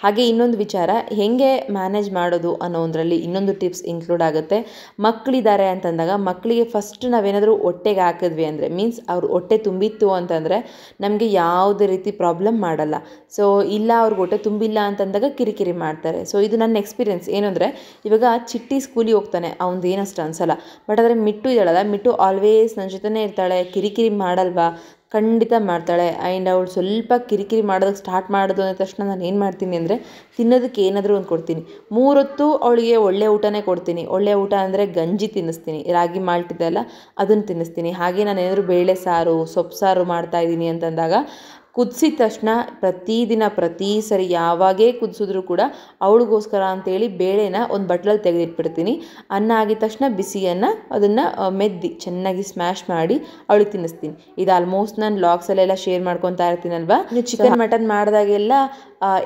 ಹಾಗೆ ಇನ್ನೊಂದು ವಿಚಾರ, ಹೇಗೆ ಮ್ಯಾನೇಜ್ ಮಾಡೋದು ಅನ್ನೋದರಲ್ಲಿ ಇನ್ನೊಂದು ಟಿಪ್ಸ್ ಇನ್ಕ್ಲೂಡ್ ಆಗುತ್ತೆ. ಮಕ್ಕಳಿದ್ದಾರೆ ಅಂತಂದಾಗ ಮಕ್ಕಳಿಗೆ ಫಸ್ಟ್ ನಾವೇನಾದರೂ ಹೊಟ್ಟೆಗೆ ಹಾಕಿದ್ವಿ ಅಂದರೆ, ಮೀನ್ಸ್ ಅವ್ರು ಹೊಟ್ಟೆ ತುಂಬಿತ್ತು ಅಂತಂದರೆ ನಮಗೆ ಯಾವುದೇ ರೀತಿ ಪ್ರಾಬ್ಲಮ್ ಮಾಡಲ್ಲ. ಸೊ ಇಲ್ಲ ಅವ್ರಿಗೆ ಹೊಟ್ಟೆ ತುಂಬಿಲ್ಲ ಅಂತಂದಾಗ ಕಿರಿಕಿರಿ ಮಾಡ್ತಾರೆ. ಸೊ ಇದು ನನ್ನ ಎಕ್ಸ್ಪೀರಿಯೆನ್ಸ್. ಏನು ಅಂದರೆ, ಇವಾಗ ಚಿಟ್ಟಿ ಸ್ಕೂಲಿಗೆ ಹೋಗ್ತಾನೆ, ಅವ್ನದ್ದು ಏನಷ್ಟು ಅನಿಸಲ್ಲ. ಬಟ್ ಆದರೆ ಮಿಟ್ಟು ಇದ್ದಾಳಲ್ಲ, ಮಿಟ್ಟು ಆಲ್ವೇಸ್ ನನ್ನ ಜೊತೆನೇ ಇರ್ತಾಳೆ, ಕಿರಿಕಿರಿ ಮಾಡಲ್ವಾ, ಖಂಡಿತ ಮಾಡ್ತಾಳೆ. ಆ್ಯಂಡ್ ಅವಳು ಸ್ವಲ್ಪ ಕಿರಿಕಿರಿ ಮಾಡೋದಕ್ಕೆ ಸ್ಟಾರ್ಟ್ ಮಾಡೋದು ಅಂದ ತಕ್ಷಣ ನಾನು ಏನು ಮಾಡ್ತೀನಿ ಅಂದರೆ, ತಿನ್ನೋದಕ್ಕೆ ಏನಾದರೂ ಒಂದು ಕೊಡ್ತೀನಿ. 3 ಹೊತ್ತು ಅವಳಿಗೆ ಒಳ್ಳೆ ಊಟನೇ ಕೊಡ್ತೀನಿ. ಒಳ್ಳೆ ಊಟ ಅಂದರೆ ಗಂಜಿ ತಿನ್ನಿಸ್ತೀನಿ, ರಾಗಿ ಮಾಲ್ಟ್ ಇದೆಯಲ್ಲ ಅದನ್ನು ತಿನ್ನಿಸ್ತೀನಿ. ಹಾಗೆ ನಾನು ಏನಾದರೂ ಬೇಳೆ ಸಾರು, ಸೊಪ್ಪು ಸಾರು ಮಾಡ್ತಾಯಿದ್ದೀನಿ ಅಂತಂದಾಗ ಕುದಿಸಿದ ತಕ್ಷಣ ಪ್ರತಿದಿನ ಪ್ರತಿ ಸರಿ ಯಾವಾಗೇ ಕುದಿಸಿದ್ರು ಕೂಡ ಅವಳಿಗೋಸ್ಕರ ಅಂತೇಳಿ ಬೇಳೆನ ಒಂದು ಬಟ್ಲಲ್ಲಿ ತೆಗೆದಿಟ್ಬಿಡ್ತೀನಿ. ಅನ್ನ ಆಗಿದ ತಕ್ಷಣ ಬಿಸಿ ಅನ್ನ ಅದನ್ನು ಮೆದ್ದಿ ಚೆನ್ನಾಗಿ ಸ್ಮ್ಯಾಶ್ ಮಾಡಿ ಅವಳಿಗೆ ತಿನ್ನಿಸ್ತೀನಿ. ಇದು ಆಲ್ಮೋಸ್ಟ್ ನಾನು ವ್ಲಾಗ್ಸಲ್ಲೆಲ್ಲ ಶೇರ್ ಮಾಡ್ಕೊತಾ ಇರ್ತೀನಲ್ವ. ಚಿಕನ್ ಮಟನ್ ಮಾಡಿದಾಗೆಲ್ಲ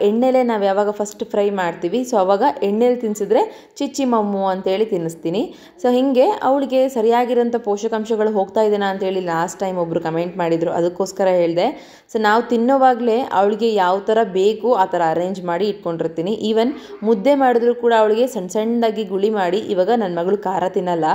ಎಣ್ಣೆಲೆ ನಾವು ಯಾವಾಗ ಫಸ್ಟ್ ಫ್ರೈ ಮಾಡ್ತೀವಿ, ಸೊ ಅವಾಗ ಎಣ್ಣೆಲಿ ತಿನ್ನಿಸಿದ್ರೆ ಚಿಚ್ಚಿ ಮಮ್ಮು ಅಂತೇಳಿ ತಿನ್ನಿಸ್ತೀನಿ. ಸೊ ಹೀಗೆ ಅವಳಿಗೆ ಸರಿಯಾಗಿರೋಂಥ ಪೋಷಕಾಂಶಗಳು ಹೋಗ್ತಾ ಇದೆನಾ ಅಂತೇಳಿ ಲಾಸ್ಟ್ ಟೈಮ್ ಒಬ್ಬರು ಕಮೆಂಟ್ ಮಾಡಿದರು, ಅದಕ್ಕೋಸ್ಕರ ಹೇಳಿದೆ. ಸೊ ನಾವು ತಿನ್ನೋವಾಗಲೇ ಅವಳಿಗೆ ಯಾವ ಥರ ಬೇಕು ಆ ಥರ ಅರೇಂಜ್ ಮಾಡಿ ಇಟ್ಕೊಂಡಿರ್ತೀನಿ. ಈವನ್ ಮುದ್ದೆ ಮಾಡಿದ್ರು ಕೂಡ ಅವಳಿಗೆ ಸಣ್ಣ ಸಣ್ಣದಾಗಿ ಗುಳಿ ಮಾಡಿ, ಇವಾಗ ನನ್ನ ಮಗಳು ಖಾರ ತಿನ್ನಲ್ಲ,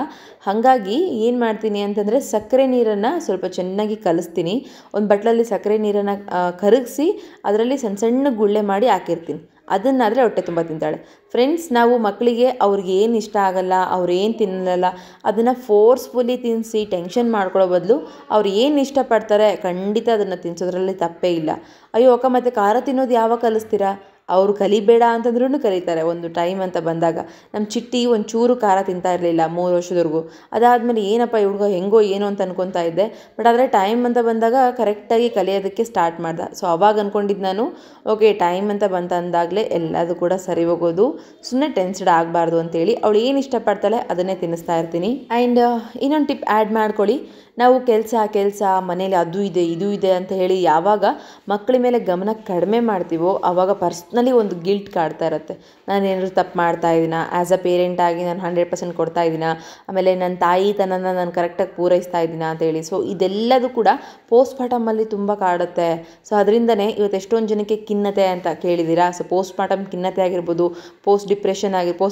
ಹಾಗಾಗಿ ಏನು ಮಾಡ್ತೀನಿ ಅಂತಂದರೆ ಸಕ್ಕರೆ ನೀರನ್ನು ಸ್ವಲ್ಪ ಚೆನ್ನಾಗಿ ಕಲಿಸ್ತೀನಿ. ಒಂದು ಬಟ್ಲಲ್ಲಿ ಸಕ್ಕರೆ ನೀರನ್ನು ಕರಗಿಸಿ ಅದರಲ್ಲಿ ಸಣ್ಣ ಸಣ್ಣ ಗುಳ್ಳೆ ಮಾಡಿ ಹಾಕಿರ್ತೀನಿ. ಅದನ್ನಾದರೆ ಹೊಟ್ಟೆ ತುಂಬ ತಿಂತಾಳೆ. ಫ್ರೆಂಡ್ಸ್, ನಾವು ಮಕ್ಕಳಿಗೆ ಅವ್ರಿಗೆ ಏನು ಇಷ್ಟ ಆಗಲ್ಲ, ಅವ್ರು ಏನು ತಿನ್ನಲ್ಲ ಅದನ್ನು ಫೋರ್ಸ್ಫುಲಿ ತಿನ್ನಿಸಿ ಟೆನ್ಷನ್ ಮಾಡ್ಕೊಳ್ಳೋ ಬದಲು ಅವ್ರು ಏನು ಇಷ್ಟಪಡ್ತಾರೆ ಖಂಡಿತ ಅದನ್ನು ತಿನ್ನಿಸೋದ್ರಲ್ಲಿ ತಪ್ಪೇ ಇಲ್ಲ. ಅಯ್ಯೋ ಅಕ್ಕ, ಮತ್ತು ಖಾರ ತಿನ್ನೋದು ಯಾವಾಗ ಕಲಿಸ್ತೀರಾ? ಅವರು ಕಲಿಬೇಡ ಅಂತಂದ್ರೂ ಕಲಿತಾರೆ ಒಂದು ಟೈಮ್ ಅಂತ ಬಂದಾಗ. ನಮ್ಮ ಚಿಟ್ಟಿ ಒಂಚೂರು ಖಾರ ತಿಂತಾ ಇರಲಿಲ್ಲ 3 ವರ್ಷದವರೆಗೂ. ಅದಾದಮೇಲೆ ಏನಪ್ಪ ಈ ಹುಡುಗ ಹೆಂಗೋ ಏನೋ ಅಂತ ಅನ್ಕೊತಾ ಇದ್ದೆ. ಬಟ್ ಆದರೆ ಟೈಮ್ ಅಂತ ಬಂದಾಗ ಕರೆಕ್ಟಾಗಿ ಕಲಿಯೋದಕ್ಕೆ ಸ್ಟಾರ್ಟ್ ಮಾಡ್ದೆ. ಸೊ ಅವಾಗ ಅಂದ್ಕೊಂಡಿದ್ದು ನಾನು ಓಕೆ ಟೈಮ್ ಅಂತ ಬಂತ ಅಂದಾಗಲೇ ಎಲ್ಲದು ಕೂಡ ಸರಿ ಹೋಗೋದು, ಸುಮ್ಮನೆ ಟೆನ್ಸ್ಡ್ ಆಗಬಾರ್ದು ಅಂತೇಳಿ ಅವಳು ಏನು ಇಷ್ಟಪಡ್ತಾಳೆ ಅದನ್ನೇ ತಿನ್ನಿಸ್ತಾ ಇರ್ತೀನಿ. ಆ್ಯಂಡ್ ಇನ್ನೊಂದು ಟಿಪ್ ಆ್ಯಡ್ ಮಾಡ್ಕೊಳ್ಳಿ. ನಾವು ಕೆಲಸ ಮನೇಲಿ ಅದು ಇದೆ ಇದು ಇದೆ ಅಂತ ಹೇಳಿ ಯಾವಾಗ ಮಕ್ಕಳ ಮೇಲೆ ಗಮನ ಕಡಿಮೆ ಮಾಡ್ತೀವೋ ಆವಾಗ ಪರ್ಸ್ನಲಿ ಒಂದು ಗಿಲ್ಟ್ ಕಾಡ್ತಾ ಇರುತ್ತೆ. ನಾನು ಏನಾದರೂ ತಪ್ಪು ಮಾಡ್ತಾ ಇದ್ದೀನ, ಆ್ಯಸ್ ಅ ಪೇರೆಂಟ್ ಆಗಿ ನಾನು 100% ಕೊಡ್ತಾ ಇದ್ದೀನ, ಆಮೇಲೆ ನನ್ನ ತಾಯಿತನನ ನಾನು ಕರೆಕ್ಟಾಗಿ ಪೂರೈಸ್ತಾ ಇದ್ದೀನ ಅಂತೇಳಿ. ಸೊ ಇದೆಲ್ಲದೂ ಕೂಡ ಪೋಸ್ಟ್ಮಾರ್ಟಮಲ್ಲಿ ತುಂಬ ಕಾಡುತ್ತೆ. ಸೊ ಅದರಿಂದನೇ ಇವತ್ತು ಎಷ್ಟೊಂದು ಜನಕ್ಕೆ ಖಿನ್ನತೆ ಅಂತ ಕೇಳಿದ್ದೀರಾ. ಸೊ ಪೋಸ್ಟ್ಮಾರ್ಟಮ್ ಖಿನ್ನತೆ ಆಗಿರ್ಬೋದು, ಪೋಸ್ಟ್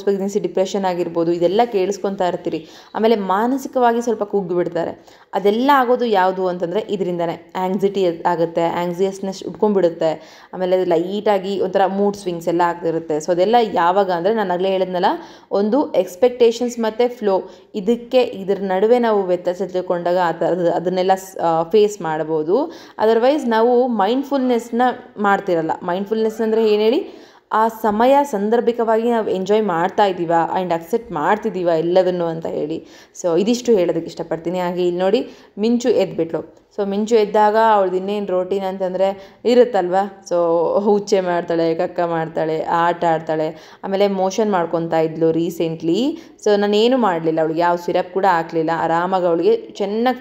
ಪ್ರೆಗ್ನೆನ್ಸಿ ಡಿಪ್ರೆಷನ್ ಆಗಿರ್ಬೋದು, ಇದೆಲ್ಲ ಕೇಳಿಸ್ಕೊತಾ ಇರ್ತೀರಿ. ಆಮೇಲೆ ಮಾನಸಿಕವಾಗಿ ಸ್ವಲ್ಪ ಕುಗ್ಗಿ ಬಿಡ್ತಾರೆ. ಅದೆಲ್ಲ ಆಗೋದು ಯಾವುದು ಅಂತಂದರೆ ಇದರಿಂದನೇ ಆ್ಯಂಗ್ಸಿಟಿ ಆಗುತ್ತೆ, ಆ್ಯಂಗ್ಸಿಯಸ್ನೆಸ್ ಉಟ್ಕೊಂಡ್ಬಿಡುತ್ತೆ. ಆಮೇಲೆ ಲೈಟಾಗಿ ಒಂಥರ ಮೂಡ್ ಸ್ವಿಂಗ್ಸ್ ಎಲ್ಲ ಆಗ್ತಿರುತ್ತೆ. ಸೊ ಅದೆಲ್ಲ ಯಾವಾಗ ಅಂದರೆ ನಾನು ಆಗಲೇ ಹೇಳಿದ್ನಲ್ಲ, ಒಂದು ಎಕ್ಸ್ಪೆಕ್ಟೇಷನ್ಸ್ ಮತ್ತು ಫ್ಲೋ ಇದ್ರ ನಡುವೆ ನಾವು ವ್ಯತ್ಯಾಸ ತಿಳ್ಕೊಂಡಾಗ ಅದನ್ನೆಲ್ಲ ಫೇಸ್ ಮಾಡ್ಬೋದು. ಅದರ್ವೈಸ್ ನಾವು ಮೈಂಡ್ಫುಲ್ನೆಸ್ನ ಮಾಡ್ತಿರಲ್ಲ. ಮೈಂಡ್ಫುಲ್ನೆಸ್ ಅಂದರೆ ಏನು ಹೇಳಿ, ಆ ಸಮಯ ಸಂದರ್ಭಿಕವಾಗಿ ನಾವು ಎಂಜಾಯ್ ಮಾಡ್ತಾ ಇದ್ದೀವ ಆ್ಯಂಡ್ ಅಕ್ಸೆಪ್ಟ್ ಮಾಡ್ತಿದ್ದೀವ ಎಲ್ಲದನ್ನು ಅಂತ ಹೇಳಿ. ಸೊ ಇದಿಷ್ಟು ಹೇಳೋದಕ್ಕೆ ಇಷ್ಟಪಡ್ತೀನಿ. ಹಾಗೆ ಇಲ್ಲಿ ನೋಡಿ ಮಿಂಚು ಎದ್ಬಿಟ್ಲು. ಸೊ ಮಿಂಚು ಎದ್ದಾಗ ಅವಳದು ಇನ್ನೇನು ರೋಟೀನ್ ಅಂತಂದರೆ ಇರುತ್ತಲ್ವ. ಸೊ ಹುಚ್ಚೆ ಮಾಡ್ತಾಳೆ, ಕಕ್ಕ ಮಾಡ್ತಾಳೆ, ಆಟ ಆಡ್ತಾಳೆ, ಆಮೇಲೆ ಮೋಷನ್ ಮಾಡ್ಕೊತಾ ಇದ್ಲು ರೀಸೆಂಟ್ಲಿ. ಸೊ ನಾನೇನು ಮಾಡಲಿಲ್ಲ, ಅವಳಿಗೆ ಯಾವ ಸಿರಪ್ ಕೂಡ ಹಾಕಲಿಲ್ಲ. ಆರಾಮಾಗಿ ಅವಳಿಗೆ ಚೆನ್ನಾಗಿ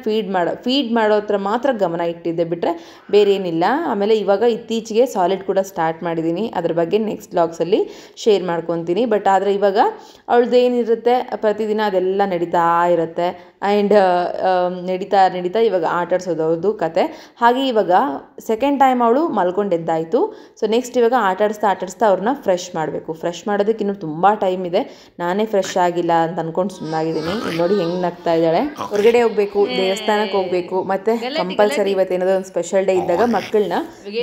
ಫೀಡ್ ಮಾಡೋ ಹತ್ರ ಮಾತ್ರ ಗಮನ ಇಟ್ಟಿದ್ದೆ, ಬಿಟ್ಟರೆ ಬೇರೆ ಏನಿಲ್ಲ. ಆಮೇಲೆ ಇವಾಗ ಇತ್ತೀಚೆಗೆ ಸಾಲಿಡ್ ಕೂಡ ಸ್ಟಾರ್ಟ್ ಮಾಡಿದ್ದೀನಿ. ಅದ್ರ ಬಗ್ಗೆ ನೆಕ್ಸ್ಟ್ ವ್ಲಾಗ್ಸಲ್ಲಿ ಶೇರ್ ಮಾಡ್ಕೊತೀನಿ. ಬಟ್ ಆದರೆ ಇವಾಗ ಅವಳದ್ದು ಏನಿರುತ್ತೆ ಪ್ರತಿದಿನ ಅದೆಲ್ಲ ನಡೀತಾ ಇರುತ್ತೆ. ಆ್ಯಂಡ್ ನಡೀತಾ ಇವಾಗ ಆಟಾಡ್ಸೋದವ್ರದ್ದು ಕತೆ. ಹಾಗೆ ಇವಾಗ ಸೆಕೆಂಡ್ ಟೈಮ್ ಅವಳು ಮಲ್ಕೊಂಡು ಎದ್ದಾಯಿತು. ಸೊ ನೆಕ್ಸ್ಟ್ ಇವಾಗ ಆಟಾಡಿಸ್ತಾ ಅವ್ರನ್ನ ಫ್ರೆಶ್ ಮಾಡಬೇಕು. ಫ್ರೆಶ್ ಮಾಡೋದಕ್ಕೆ ಇನ್ನೂ ತುಂಬ ಟೈಮ್ ಇದೆ. ನಾನೇ ಫ್ರೆಶ್ ಆಗಿಲ್ಲ ಅಂತ ಅಂದ್ಕೊಂಡು ಸುಮ್ಮನಾಗಿದ್ದೀನಿ. ನೋಡಿ ಹೆಂಗೆ ನಗ್ತಾ ಇದ್ದಾಳೆ. ಹೊರಗಡೆ ಹೋಗಬೇಕು, ದೇವಸ್ಥಾನಕ್ಕೆ ಹೋಗಬೇಕು, ಮತ್ತು ಕಂಪಲ್ಸರಿ ಇವತ್ತೇನಾದರೂ ಒಂದು ಸ್ಪೆಷಲ್ ಡೇ ಇದ್ದಾಗ ಮಕ್ಕಳನ್ನ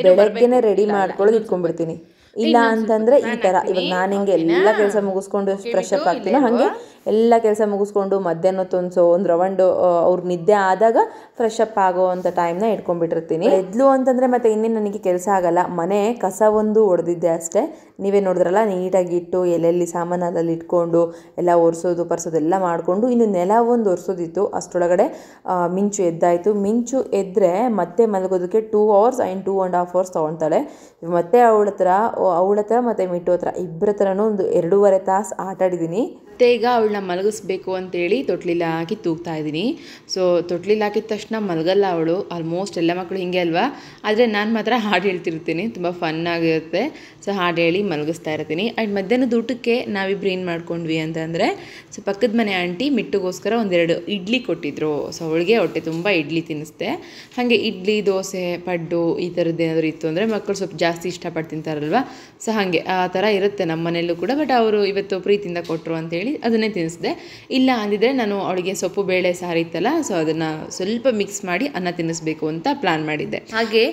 ಬೆಳಗ್ಗೆನೇ ರೆಡಿ ಮಾಡ್ಕೊಳ್ಳೋದು ಇಟ್ಕೊಂಡ್ಬಿಡ್ತೀನಿ. ಇಲ್ಲ ಅಂತಂದರೆ ಈ ಥರ ಇವಾಗ ನಾನು ಹಿಂಗೆ ಎಲ್ಲ ಕೆಲಸ ಮುಗಿಸ್ಕೊಂಡು ಫ್ರೆಶ್ ಅಪ್ ಆಗ್ತೀನೋ ಹಾಗೆ ಎಲ್ಲ ಕೆಲಸ ಮುಗಿಸ್ಕೊಂಡು ಮಧ್ಯಾಹ್ನ ಹೊತ್ತು ಒಂದು ರೌಂಡು ಅವ್ರಿಗೆ ನಿದ್ದೆ ಆದಾಗ ಫ್ರೆಶ್ ಅಪ್ ಆಗೋ ಅಂಥ ಟೈಮ್ನ ಇಟ್ಕೊಂಡ್ಬಿಟ್ಟಿರ್ತೀನಿ. ಎದ್ಲು ಅಂತಂದರೆ ಮತ್ತೆ ಇನ್ನೇನು ನನಗೆ ಕೆಲಸ ಆಗಲ್ಲ. ಮನೆ ಕಸ ಒಂದು ಹೊಡೆದಿದ್ದೆ ಅಷ್ಟೇ. ನೀವೇ ನೋಡಿದ್ರಲ್ಲ, ನೀಟಾಗಿ ಇಟ್ಟು ಎಲ್ಲೆಲ್ಲಿ ಸಾಮಾನಲ್ಲಿ ಇಟ್ಕೊಂಡು ಎಲ್ಲ ಒರೆಸೋದು ಎಲ್ಲ ಮಾಡಿಕೊಂಡು ಇನ್ನು ನೆಲ ಒಂದು ಒರೆಸೋದಿತ್ತು. ಅಷ್ಟರೊಳಗಡೆ ಮಿಂಚು ಎದ್ದಾಯಿತು. ಮಿಂಚು ಎದ್ದರೆ ಮತ್ತೆ ಮಲಗೋದಕ್ಕೆ 2 hours ಆ್ಯಂಡ್ 2.5 hours ತೊಗೊತಾಳೆ. ಮತ್ತೆ ಅವಳ ಹತ್ರ ಮತ್ತು ಮಿಟ್ಟು ಹತ್ರ ಇಬ್ಬರ ಹತ್ರನೂ ಒಂದು 2.5 ತಾಸು ಆಟಾಡಿದ್ದೀನಿ. ಮತ್ತು ಈಗ ಅವಳನ್ನ ಮಲಗಿಸ್ಬೇಕು ಅಂತೇಳಿ ತೊಟ್ಲಿಲ್ಲ ಹಾಕಿ ತೂಗ್ತಾ ಇದ್ದೀನಿ. ಸೊ ತೊಟ್ಲಿಲ್ಲ ಹಾಕಿದ ತಕ್ಷಣ ಮಲಗಲ್ಲ ಅವಳು. ಆಲ್ಮೋಸ್ಟ್ ಎಲ್ಲ ಮಕ್ಕಳು ಹಿಂಗೆ ಅಲ್ವಾ. ಆದರೆ ನಾನು ಮಾತ್ರ ಹಾಡು ಹೇಳ್ತಿರ್ತೀನಿ, ತುಂಬ ಫನ್ ಆಗಿರುತ್ತೆ. ಸೊ ಹಾಡು ಹೇಳಿ ಮಲಗಿಸ್ತಾ ಇರ್ತೀನಿ. ಆ್ಯಂಡ್ ಮಧ್ಯಾಹ್ನದ ಊಟಕ್ಕೆ ನಾವಿಬ್ರು ಏನು ಮಾಡ್ಕೊಂಡ್ವಿ ಅಂತಂದರೆ, ಸೊ ಪಕ್ಕದ ಮನೆ ಆಂಟಿ ಮಿಟ್ಟುಗೋಸ್ಕರ 2 ಇಡ್ಲಿ ಕೊಟ್ಟಿದ್ರು. ಸೊ ಅವಳಿಗೆ ಹೊಟ್ಟೆ ತುಂಬ ಇಡ್ಲಿ ತಿನ್ನಿಸ್ದೆ. ಹಾಗೆ ಇಡ್ಲಿ, ದೋಸೆ, ಪಡ್ಡು ಈ ಥರದ್ದು ಏನಾದರೂ ಇತ್ತು ಅಂದರೆ ಮಕ್ಕಳು ಸ್ವಲ್ಪ ಜಾಸ್ತಿ ಇಷ್ಟಪಟ್ಟು ತಿಂತಾರಲ್ವ. ಸೊ ಹಾಗೆ ಆ ಥರ ಇರುತ್ತೆ ನಮ್ಮ ಮನೆಯಲ್ಲೂ ಕೂಡ. ಬಟ್ ಅವರು ಇವತ್ತು ಪ್ರೀತಿಯಿಂದ ಕೊಟ್ಟರು ಅಂತೇಳಿ ಅದನ್ನೇ ತಿನ್ನಿಸಿದೆ. ಇಲ್ಲ ಅಂದಿದ್ರೆ ನಾನು ಅವಳಿಗೆ ಸೊಪ್ಪು ಬೇಳೆ ಸಾರು ಇತ್ತಲ್ಲ, ಸೊ ಅದನ್ನು ಸ್ವಲ್ಪ ಮಿಕ್ಸ್ ಮಾಡಿ ಅನ್ನ ತಿನ್ನಿಸ್ಬೇಕು ಅಂತ ಪ್ಲ್ಯಾನ್ ಮಾಡಿದ್ದೆ. ಹಾಗೆ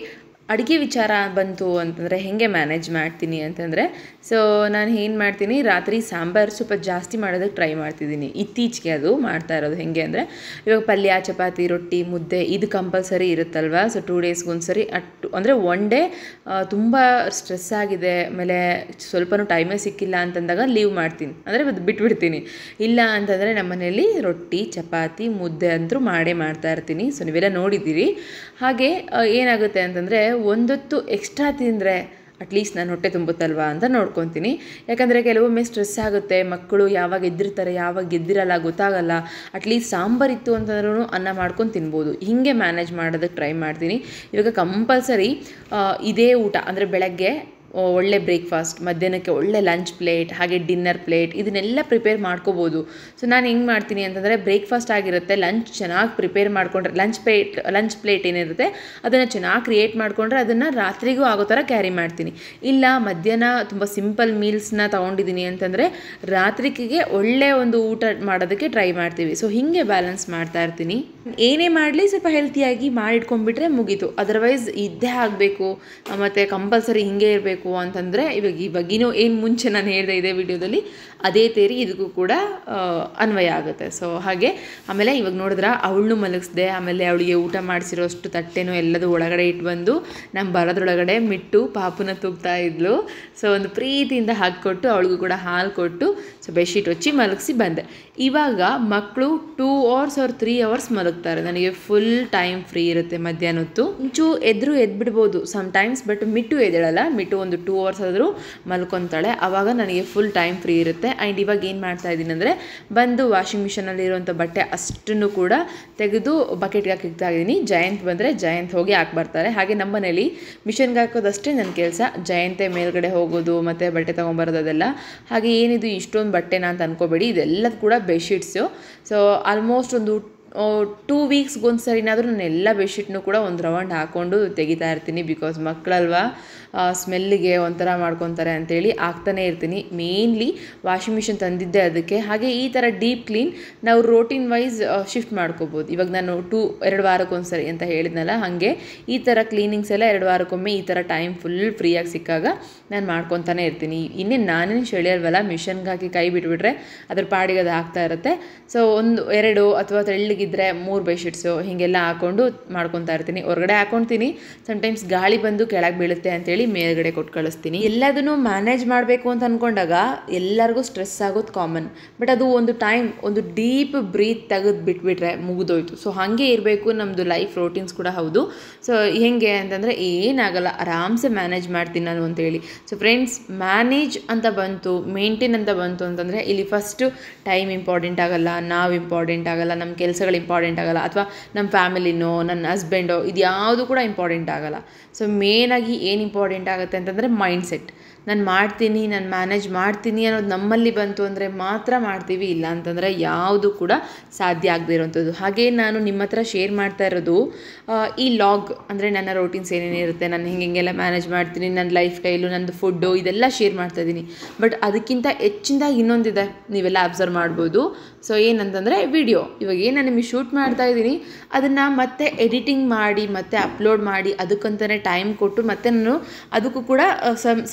ಅಡುಗೆ ವಿಚಾರ ಬಂತು ಅಂತಂದರೆ ಹೇಗೆ ಮ್ಯಾನೇಜ್ ಮಾಡ್ತೀನಿ ಅಂತಂದರೆ, ಸೊ ನಾನು ಏನು ಮಾಡ್ತೀನಿ, ರಾತ್ರಿ ಸಾಂಬಾರು ಸ್ವಲ್ಪ ಜಾಸ್ತಿ ಮಾಡೋದಕ್ಕೆ ಟ್ರೈ ಮಾಡ್ತಿದ್ದೀನಿ. ಇತ್ತೀಚೆಗೆ ಅದು ಮಾಡ್ತಾ ಇರೋದು ಹೇಗೆ ಅಂದರೆ, ಇವಾಗ ಪಲ್ಯ, ಚಪಾತಿ, ರೊಟ್ಟಿ, ಮುದ್ದೆ ಇದು ಕಂಪಲ್ಸರಿ ಇರುತ್ತಲ್ವ. ಸೊ 2 ಡೇಸ್ಗೊಂದ್ಸರಿ ಅಂದರೆ 1 ಡೇ ತುಂಬ ಸ್ಟ್ರೆಸ್ ಆಗಿದೆ, ಆಮೇಲೆ ಸ್ವಲ್ಪನೂ ಟೈಮೇ ಸಿಕ್ಕಿಲ್ಲ ಅಂತಂದಾಗ ಲೀವ್ ಮಾಡ್ತೀನಿ, ಅಂದರೆ ಬಿಟ್ಬಿಡ್ತೀನಿ. ಇಲ್ಲ ಅಂತಂದರೆ ನಮ್ಮ ಮನೆಯಲ್ಲಿ ರೊಟ್ಟಿ, ಚಪಾತಿ, ಮುದ್ದೆ ಅಂತೂ ಮಾಡ್ತಾ ಇರ್ತೀನಿ. ಸೊ ನೀವೆಲ್ಲ ನೋಡಿದ್ದೀರಿ. ಹಾಗೆ ಏನಾಗುತ್ತೆ ಅಂತಂದರೆ, ಒಂದೊತ್ತು ಎಕ್ಸ್ಟ್ರಾ ತಿಂದರೆ ಅಟ್ಲೀಸ್ಟ್ ನಾನು ಹೊಟ್ಟೆ ತುಂಬುತ್ತಲ್ವ ಅಂತ ನೋಡ್ಕೊತೀನಿ. ಯಾಕಂದರೆ ಕೆಲವೊಮ್ಮೆ ಸ್ಟ್ರೆಸ್ ಆಗುತ್ತೆ, ಮಕ್ಕಳು ಯಾವಾಗ ಎದ್ದಿರ್ತಾರೆ ಯಾವಾಗ ಎದ್ದಿರಲ್ಲ ಗೊತ್ತಾಗಲ್ಲ. ಅಟ್ಲೀಸ್ಟ್ ಸಾಂಬಾರಿತ್ತು ಅಂತಂದ್ರೂ ಅನ್ನ ಮಾಡ್ಕೊಂಡು ತಿನ್ಬೋದು. ಹೀಗೆ ಮ್ಯಾನೇಜ್ ಮಾಡೋದಕ್ಕೆ ಟ್ರೈ ಮಾಡ್ತೀನಿ. ಇವಾಗ ಕಂಪಲ್ಸರಿ ಇದೇ ಊಟ ಅಂದರೆ ಬೆಳಗ್ಗೆ ಒಳ್ಳೆ ಬ್ರೇಕ್ಫಾಸ್ಟ್, ಮಧ್ಯಾಹ್ನಕ್ಕೆ ಒಳ್ಳೆ ಲಂಚ್ ಪ್ಲೇಟ್, ಹಾಗೆ ಡಿನ್ನರ್ ಪ್ಲೇಟ್ ಇದನ್ನೆಲ್ಲ ಪ್ರಿಪೇರ್ ಮಾಡ್ಕೋಬೋದು. ಸೊ ನಾನು ಹೆಂಗೆ ಮಾಡ್ತೀನಿ ಅಂತಂದರೆ, ಬ್ರೇಕ್ಫಾಸ್ಟ್ ಆಗಿರುತ್ತೆ, ಲಂಚ್ ಚೆನ್ನಾಗಿ ಪ್ರಿಪೇರ್ ಮಾಡಿಕೊಂಡ್ರೆ ಲಂಚ್ ಪ್ಲೇಟ್ ಏನಿರುತ್ತೆ ಅದನ್ನು ಚೆನ್ನಾಗಿ ಕ್ರಿಯೇಟ್ ಮಾಡಿಕೊಂಡ್ರೆ ಅದನ್ನು ರಾತ್ರಿಗೂ ಆಗೋ ಥರ ಕ್ಯಾರಿ ಮಾಡ್ತೀನಿ. ಇಲ್ಲ ಮಧ್ಯಾಹ್ನ ತುಂಬ ಸಿಂಪಲ್ ಮೀಲ್ಸ್ನ ತೊಗೊಂಡಿದ್ದೀನಿ ಅಂತಂದರೆ ರಾತ್ರಿಗೆ ಒಳ್ಳೆಯ ಒಂದು ಊಟ ಮಾಡೋದಕ್ಕೆ ಟ್ರೈ ಮಾಡ್ತೀವಿ. ಸೊ ಹೀಗೆ ಬ್ಯಾಲೆನ್ಸ್ ಮಾಡ್ತಾ ಇರ್ತೀನಿ. ಏನೇ ಮಾಡಲಿ ಸ್ವಲ್ಪ ಹೆಲ್ತಿಯಾಗಿ ಮಾಡಿಟ್ಕೊಂಡ್ಬಿಟ್ರೆ ಮುಗೀತು. ಅದರ್ವೈಸ್ ಇದ್ದೇ ಆಗಬೇಕು ಮತ್ತು ಕಂಪಲ್ಸರಿ ಹಿಂಗೆ ಇರಬೇಕು ಅಂತಂದರೆ ಇವಾಗಿನೂ ಏನು ಮುಂಚೆ ನಾನು ಹೇಳಿದೆ ಇದೇ ವಿಡಿಯೋದಲ್ಲಿ ಅದೇ ತೇರಿ ಇದಕ್ಕೂ ಕೂಡ ಅನ್ವಯ ಆಗುತ್ತೆ. ಸೊ ಹಾಗೆ ಆಮೇಲೆ ಇವಾಗ ನೋಡಿದ್ರೆ ಅವಳನ್ನೂ ಮಲಗಿಸ್ದೆ. ಆಮೇಲೆ ಅವಳಿಗೆ ಊಟ ಮಾಡಿಸಿರೋಷ್ಟು ತಟ್ಟೆನೂ ಎಲ್ಲದೂ ಒಳಗಡೆ ಇಟ್ಟು ಬಂದು ನಮ್ಮ ಬರೋದ್ರೊಳಗಡೆ ಮಿಟ್ಟು ಪಾಪುನ ತೂಗ್ತಾ ಇದ್ಲು. ಸೊ ಒಂದು ಪ್ರೀತಿಯಿಂದ ಹಾಕಿಕೊಟ್ಟು ಅವಳಿಗೂ ಕೂಡ ಹಾಲು ಕೊಟ್ಟು ಸೊ ಬೆಡ್ಶೀಟ್ ಹೊಚ್ಚಿ ಮಲಗಿಸಿ ಬಂದೆ. ಇವಾಗ ಮಕ್ಕಳು 2 hours or 3 hours ಮಲಗ್ತಾರೆ. ನನಗೆ ಫುಲ್ ಟೈಮ್ ಫ್ರೀ ಇರುತ್ತೆ ಮಧ್ಯಾಹ್ನ ಹೊತ್ತು. ಮುಂಚು ಎದ್ಬಿಡ್ಬೋದು ಸಮ್ಟೈಮ್ಸ್, ಬಟ್ ಮಿಟ್ಟು ಎದ್ದೇಳಲ್ಲ. ಮಿಟ್ಟು ಒಂದು 2 hours ಆದರೂ ಮಲ್ಕೊತಾಳೆ. ಆವಾಗ ನನಗೆ ಫುಲ್ ಟೈಮ್ ಫ್ರೀ ಇರುತ್ತೆ. ಆ್ಯಂಡ್ ಇವಾಗ ಏನು ಮಾಡ್ತಾ ಇದ್ದೀನಿ ಅಂದರೆ ಬಂದು ವಾಷಿಂಗ್ ಮಿಷಿನಲ್ಲಿ ಇರುವಂಥ ಬಟ್ಟೆ ಅಷ್ಟನ್ನು ಕೂಡ ತೆಗೆದು ಬಕೆಟ್ಗೆ ಹಾಕಿಡ್ತಾ ಇದ್ದೀನಿ. ಜಯಂತ್ ಬಂದರೆ ಜಯಂತ್ ಹೋಗಿ ಹಾಕ್ಬರ್ತಾರೆ. ಹಾಗೆ ನಮ್ಮ ಮನೇಲಿ ಮಿಷನ್ಗೆ ಹಾಕೋದಷ್ಟೇ ನನ್ನ ಕೆಲಸ. ಜಯಂತೆ ಮೇಲ್ಗಡೆ ಹೋಗೋದು ಮತ್ತು ಬಟ್ಟೆ ತೊಗೊಂಬರೋದು ಅದೆಲ್ಲ. ಹಾಗೆ ಏನಿದು ಇಷ್ಟೊಂದು ಬಟ್ಟೆನ ಅಂತ ಅನ್ಕೋಬೇಡಿ, ಇದೆಲ್ಲದು ಕೂಡ ಬೆಡ್ಶೀಟ್ಸು. ಸೊ ಆಲ್ಮೋಸ್ಟ್ ಒಂದು 2 ವೀಕ್ಸ್ಗೊಂದ್ಸರಿನಾದರೂ ನಾನು ಎಲ್ಲ ಬೆಡ್ಶೀಟ್ನೂ ಕೂಡ ಒಂದು ರೌಂಡ್ ಹಾಕ್ಕೊಂಡು ತೆಗಿತಾ ಇರ್ತೀನಿ. ಬಿಕಾಸ್ ಮಕ್ಕಳಲ್ವಾ ಸ್ಮೆಲ್ಲಿಗೆ ಒಂಥರ ಮಾಡ್ಕೊತಾರೆ ಅಂತೇಳಿ ಹಾಕ್ತಾನೆ ಇರ್ತೀನಿ. ಮೇನ್ಲಿ ವಾಷಿಂಗ್ ಮಿಷಿನ್ ತಂದಿದ್ದೆ ಅದಕ್ಕೆ. ಹಾಗೆ ಈ ಥರ ಡೀಪ್ ಕ್ಲೀನ್ ನಾವು ರೋಟೀನ್ ವೈಸ್ ಶಿಫ್ಟ್ ಮಾಡ್ಕೋಬೋದು. ಇವಾಗ ನಾನು 2 ವಾರಕ್ಕೊಂದ್ಸರಿ ಅಂತ ಹೇಳಿದ್ನಲ್ಲ, ಹಾಗೆ ಈ ಥರ ಕ್ಲೀನಿಂಗ್ಸ್ ಎಲ್ಲ 2 ವಾರಕ್ಕೊಮ್ಮೆ ಈ ಥರ ಟೈಮ್ ಫುಲ್ ಫ್ರೀಯಾಗಿ ಸಿಕ್ಕಾಗ ನಾನು ಮಾಡ್ಕೊತಾನೆ ಇರ್ತೀನಿ. ಇನ್ನೇನು ನಾನೇನು ಸೆಳೆಯಲ್ವಲ್ಲ, ಮಿಷನ್ಗೆ ಹಾಕಿ ಕೈ ಬಿಟ್ಬಿಟ್ರೆ ಅದ್ರ ಪಾಡಿಗೆ ಅದು ಆಗ್ತಾ ಇರುತ್ತೆ. ಸೊ 1-2 ಅಥವಾ ತೆಳ್ಳಗಿದ್ರೆ 3 ಬೆಡ್ಶೀಟ್ಸು ಹೀಗೆಲ್ಲ ಹಾಕ್ಕೊಂಡು ಮಾಡ್ಕೊತಾ ಇರ್ತೀನಿ. ಹೊರಗಡೆ ಹಾಕ್ಕೊಳ್ತೀನಿ, ಸಮ್ಟೈಮ್ಸ್ ಗಾಳಿ ಬಂದು ಕೆಳಗೆ ಬೀಳುತ್ತೆ ಅಂತೇಳಿ ಮೇಲ್ಗಡೆ ಕೊಟ್ಟು ಕಳಿಸ್ತೀನಿ. ಎಲ್ಲದನ್ನು ಮ್ಯಾನೇಜ್ ಮಾಡಬೇಕು ಅಂತ ಅಂದ್ಕೊಂಡಾಗ ಎಲ್ಲರಿಗೂ ಸ್ಟ್ರೆಸ್ ಆಗೋದು ಕಾಮನ್. ಬಟ್ ಅದು ಒಂದು ಟೈಮ್ ಒಂದು ಡೀಪ್ ಬ್ರೀತ್ ತೆಗೆದು ಬಿಟ್ಬಿಟ್ರೆ ಮುಗಿದೋಯ್ತು. ಸೊ ಹಾಗೆ ಇರಬೇಕು ನಮ್ಮದು ಲೈಫ್ ರೋಟೀನ್ಸ್ ಕೂಡ ಹೌದು. ಸೊ ಹೆಂಗೆ ಅಂತಂದರೆ ಏನಾಗಲ್ಲ, ಆರಾಮ್ಸೆ ಮ್ಯಾನೇಜ್ ಮಾಡ್ತೀನಿ ನಾನು ಅಂತೇಳಿ. ಸೊ ಫ್ರೆಂಡ್ಸ್, ಮ್ಯಾನೇಜ್ ಅಂತ ಬಂತು, ಮೇಂಟೈನ್ ಅಂತ ಬಂತು ಅಂತಂದರೆ ಇಲ್ಲಿ ಫಸ್ಟು ಟೈಮ್ ಇಂಪಾರ್ಟೆಂಟ್ ಆಗಲ್ಲ, ನಾವು ಇಂಪಾರ್ಟೆಂಟ್ ಆಗಲ್ಲ, ನಮ್ಮ ಕೆಲಸಗಳು ಇಂಪಾರ್ಟೆಂಟ್ ಆಗಲ್ಲ, ಅಥವಾ ನಮ್ಮ ಫ್ಯಾಮಿಲಿನೋ ನನ್ನ ಹಸ್ಬೆಂಡೋ ಇದು ಯಾವುದು ಕೂಡ ಇಂಪಾರ್ಟೆಂಟ್ ಆಗಲ್ಲ. ಸೊ ಮೇನಾಗಿ ಏನು ಇಂಪಾರ್ಟೆಂಟ್ ಆಗುತ್ತೆ ಅಂತಂದರೆ ಮೈಂಡ್ಸೆಟ್. ನಾನು ಮಾಡ್ತೀನಿ, ನಾನು ಮ್ಯಾನೇಜ್ ಮಾಡ್ತೀನಿ ಅನ್ನೋದು ನಮ್ಮಲ್ಲಿ ಬಂತು ಅಂದರೆ ಮಾತ್ರ ಮಾಡ್ತೀವಿ, ಇಲ್ಲ ಅಂತಂದರೆ ಯಾವುದು ಕೂಡ ಸಾಧ್ಯ ಆಗದೆ ಇರೋವಂಥದ್ದು. ಹಾಗೆ ನಾನು ನಿಮ್ಮ ಹತ್ರ ಶೇರ್ ಮಾಡ್ತಾ ಇರೋದು ಈ ಲಾಗ್, ಅಂದರೆ ನನ್ನ ರೋಟೀನ್ಸ್ ಏನೇನಿರುತ್ತೆ, ನಾನು ಹಿಂಗೆಲ್ಲ ಮ್ಯಾನೇಜ್ ಮಾಡ್ತೀನಿ, ನನ್ನ ಲೈಫ್ ಸ್ಟೈಲು, ನನ್ನದು ಫುಡ್ಡು ಇದೆಲ್ಲ ಶೇರ್ ಮಾಡ್ತಾಯಿದ್ದೀನಿ. ಬಟ್ ಅದಕ್ಕಿಂತ ಹೆಚ್ಚಿನದಾಗಿ ಇನ್ನೊಂದಿದೆ, ನೀವೆಲ್ಲ ಅಬ್ಸರ್ವ್ ಮಾಡ್ಬೋದು. ಸೊ ಏನಂತಂದರೆ ವಿಡಿಯೋ. ಇವಾಗ ಏನು ನಾನು ನಿಮಗೆ ಶೂಟ್ ಮಾಡ್ತಾ ಇದ್ದೀನಿ ಅದನ್ನು ಮತ್ತೆ ಎಡಿಟಿಂಗ್ ಮಾಡಿ ಮತ್ತೆ ಅಪ್ಲೋಡ್ ಮಾಡಿ ಅದಕ್ಕಂತಲೇ ಟೈಮ್ ಕೊಟ್ಟು ಮತ್ತೆ ನಾನು ಅದಕ್ಕೂ ಕೂಡ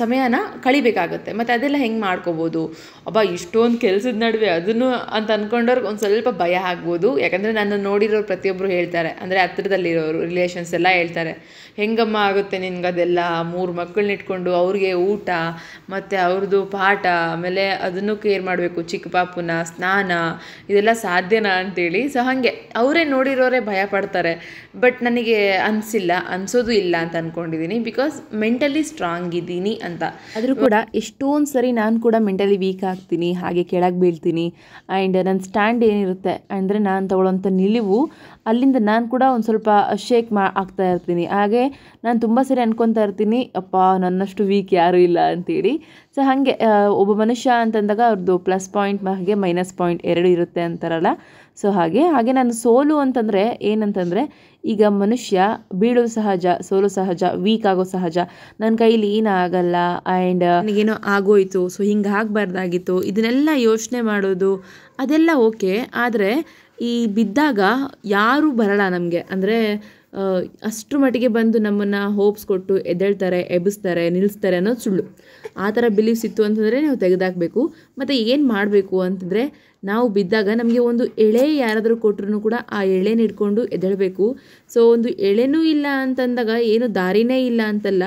ಸಮಯನ ಕಳಿಬೇಕಾಗುತ್ತೆ. ಮತ್ತು ಅದೆಲ್ಲ ಹೆಂಗೆ ಮಾಡ್ಕೋಬೋದು, ಇಷ್ಟೊಂದು ಕೆಲಸದ ನಡುವೆ ಅದನ್ನು ಅಂತ ಅಂದ್ಕೊಂಡವ್ರಿಗೆ ಒಂದು ಸ್ವಲ್ಪ ಭಯ ಆಗ್ಬೋದು. ಯಾಕಂದರೆ ನಾನು ನೋಡಿರೋರು ಪ್ರತಿಯೊಬ್ಬರು ಹೇಳ್ತಾರೆ, ಅಂದರೆ ಹತ್ರದಲ್ಲಿರೋರು ರಿಲೇಷನ್ಸ್ ಎಲ್ಲ ಹೇಳ್ತಾರೆ, ಹೆಂಗಮ್ಮ ಆಗುತ್ತೆ ನಿನ್ಗದೆಲ್ಲ, 3 ಮಕ್ಕಳನ್ನ ಇಟ್ಕೊಂಡು ಅವ್ರಿಗೆ ಊಟ ಮತ್ತು ಅವ್ರದ್ದು ಪಾಠ, ಆಮೇಲೆ ಅದನ್ನು ಕೇರ್ ಮಾಡಬೇಕು, ಚಿಕ್ಕ ಪಾಪುನ ಸ್ನಾನ, ಇದೆಲ್ಲ ಸಾಧ್ಯನಾ ಅಂತೇಳಿ. ಸೊ ಹಾಗೆ ಅವರೇ ನೋಡಿರೋರೇ ಭಯ ಪಡ್ತಾರೆ. ಬಟ್ ನನಗೆ ಅನಿಸೋದು ಇಲ್ಲ ಅಂತ ಅಂದ್ಕೊಂಡಿದ್ದೀನಿ. ಬಿಕಾಸ್ ಮೆಂಟಲಿ ಸ್ಟ್ರಾಂಗ್ ಇದ್ದೀನಿ ಅಂತ. ಆದರೂ ಕೂಡ ಎಷ್ಟೊಂದು ಸರಿ ನಾನು ಕೂಡ ಮೆಂಟಲಿ ವೀಕ್ ಆಗ್ತೀನಿ, ಹಾಗೆ ಕೆಳಗೆ ಬೀಳ್ತೀನಿ. ಆ್ಯಂಡ್ ನನ್ನ ಸ್ಟ್ಯಾಂಡ್ ಏನಿರುತ್ತೆ ಅಂದರೆ ನಾನು ತಗೊಳ್ಳೋಂಥ ನಿಲುವು, ಅಲ್ಲಿಂದ ನಾನು ಕೂಡ ಒಂದು ಸ್ವಲ್ಪ ಶೇಕ್ ಆಗ್ತಾ ಇರ್ತೀನಿ. ಹಾಗೆ ನಾನು ತುಂಬ ಸರಿ ಅನ್ಕೊತಾ ಇರ್ತೀನಿ, ಅಪ್ಪ ನನ್ನಷ್ಟು ವೀಕ್ ಯಾರೂ ಇಲ್ಲ ಅಂತೇಳಿ. ಸೊ ಹಾಗೆ ಒಬ್ಬ ಮನುಷ್ಯ ಅಂತಂದಾಗ ಅವ್ರದ್ದು ಪ್ಲಸ್ ಪಾಯಿಂಟ್ ಹಾಗೆ ಮೈನಸ್ ಪಾಯಿಂಟ್ 2 ಇರುತ್ತೆ ಅಂತಾರಲ್ಲ. ಸೊ ಹಾಗೆ ನಾನು ಸೋಲು ಅಂತಂದರೆ ಏನಂತಂದರೆ, ಈಗ ಮನುಷ್ಯ ಬೀಳೋದು ಸಹಜ, ಸೋಲು ಸಹಜ, ವೀಕ್ ಆಗೋ ಸಹಜ. ನನ್ನ ಕೈಲಿ ಏನಾಗಲ್ಲ, ಆ್ಯಂಡ್ ನನಗೇನೋ ಆಗೋಯ್ತು, ಸೊ ಹಿಂಗೆ ಆಗಬಾರ್ದಾಗಿತ್ತು, ಇದನ್ನೆಲ್ಲ ಯೋಚನೆ ಮಾಡೋದು ಅದೆಲ್ಲ ಓಕೆ. ಆದರೆ ಈ ಬಿದ್ದಾಗ ಯಾರೂ ಬರಲ್ಲ ನಮಗೆ, ಅಂದರೆ ಅಷ್ಟರ ಮಟ್ಟಿಗೆ ಬಂದು ನಮ್ಮನ್ನು ಹೋಪ್ಸ್ ಕೊಟ್ಟು ಎದ್ದೇಳ್ತಾರೆ, ಎಬ್ಬಿಸ್ತಾರೆ, ನಿಲ್ಲಿಸ್ತಾರೆ ಅನ್ನೋದು ಸುಳ್ಳು. ಆ ಥರ ಬಿಲೀವ್ಸ್ ಇತ್ತು ಅಂತಂದರೆ ನಾವು ತೆಗೆದಾಕಬೇಕು. ಮತ್ತು ಏನು ಮಾಡಬೇಕು ಅಂತಂದರೆ, ನಾವು ಬಿದ್ದಾಗ ನಮಗೆ ಒಂದು ಎಳೆ ಯಾರಾದರೂ ಕೊಟ್ಟರು ಕೂಡ ಆ ಎಳೆನ ಹಿಡ್ಕೊಂಡು ಎದ್ದೇಳಬೇಕು. ಸೊ ಒಂದು ಎಳೆನೂ ಇಲ್ಲ ಅಂತಂದಾಗ ಏನು ದಾರಿನೇ ಇಲ್ಲ ಅಂತಲ್ಲ,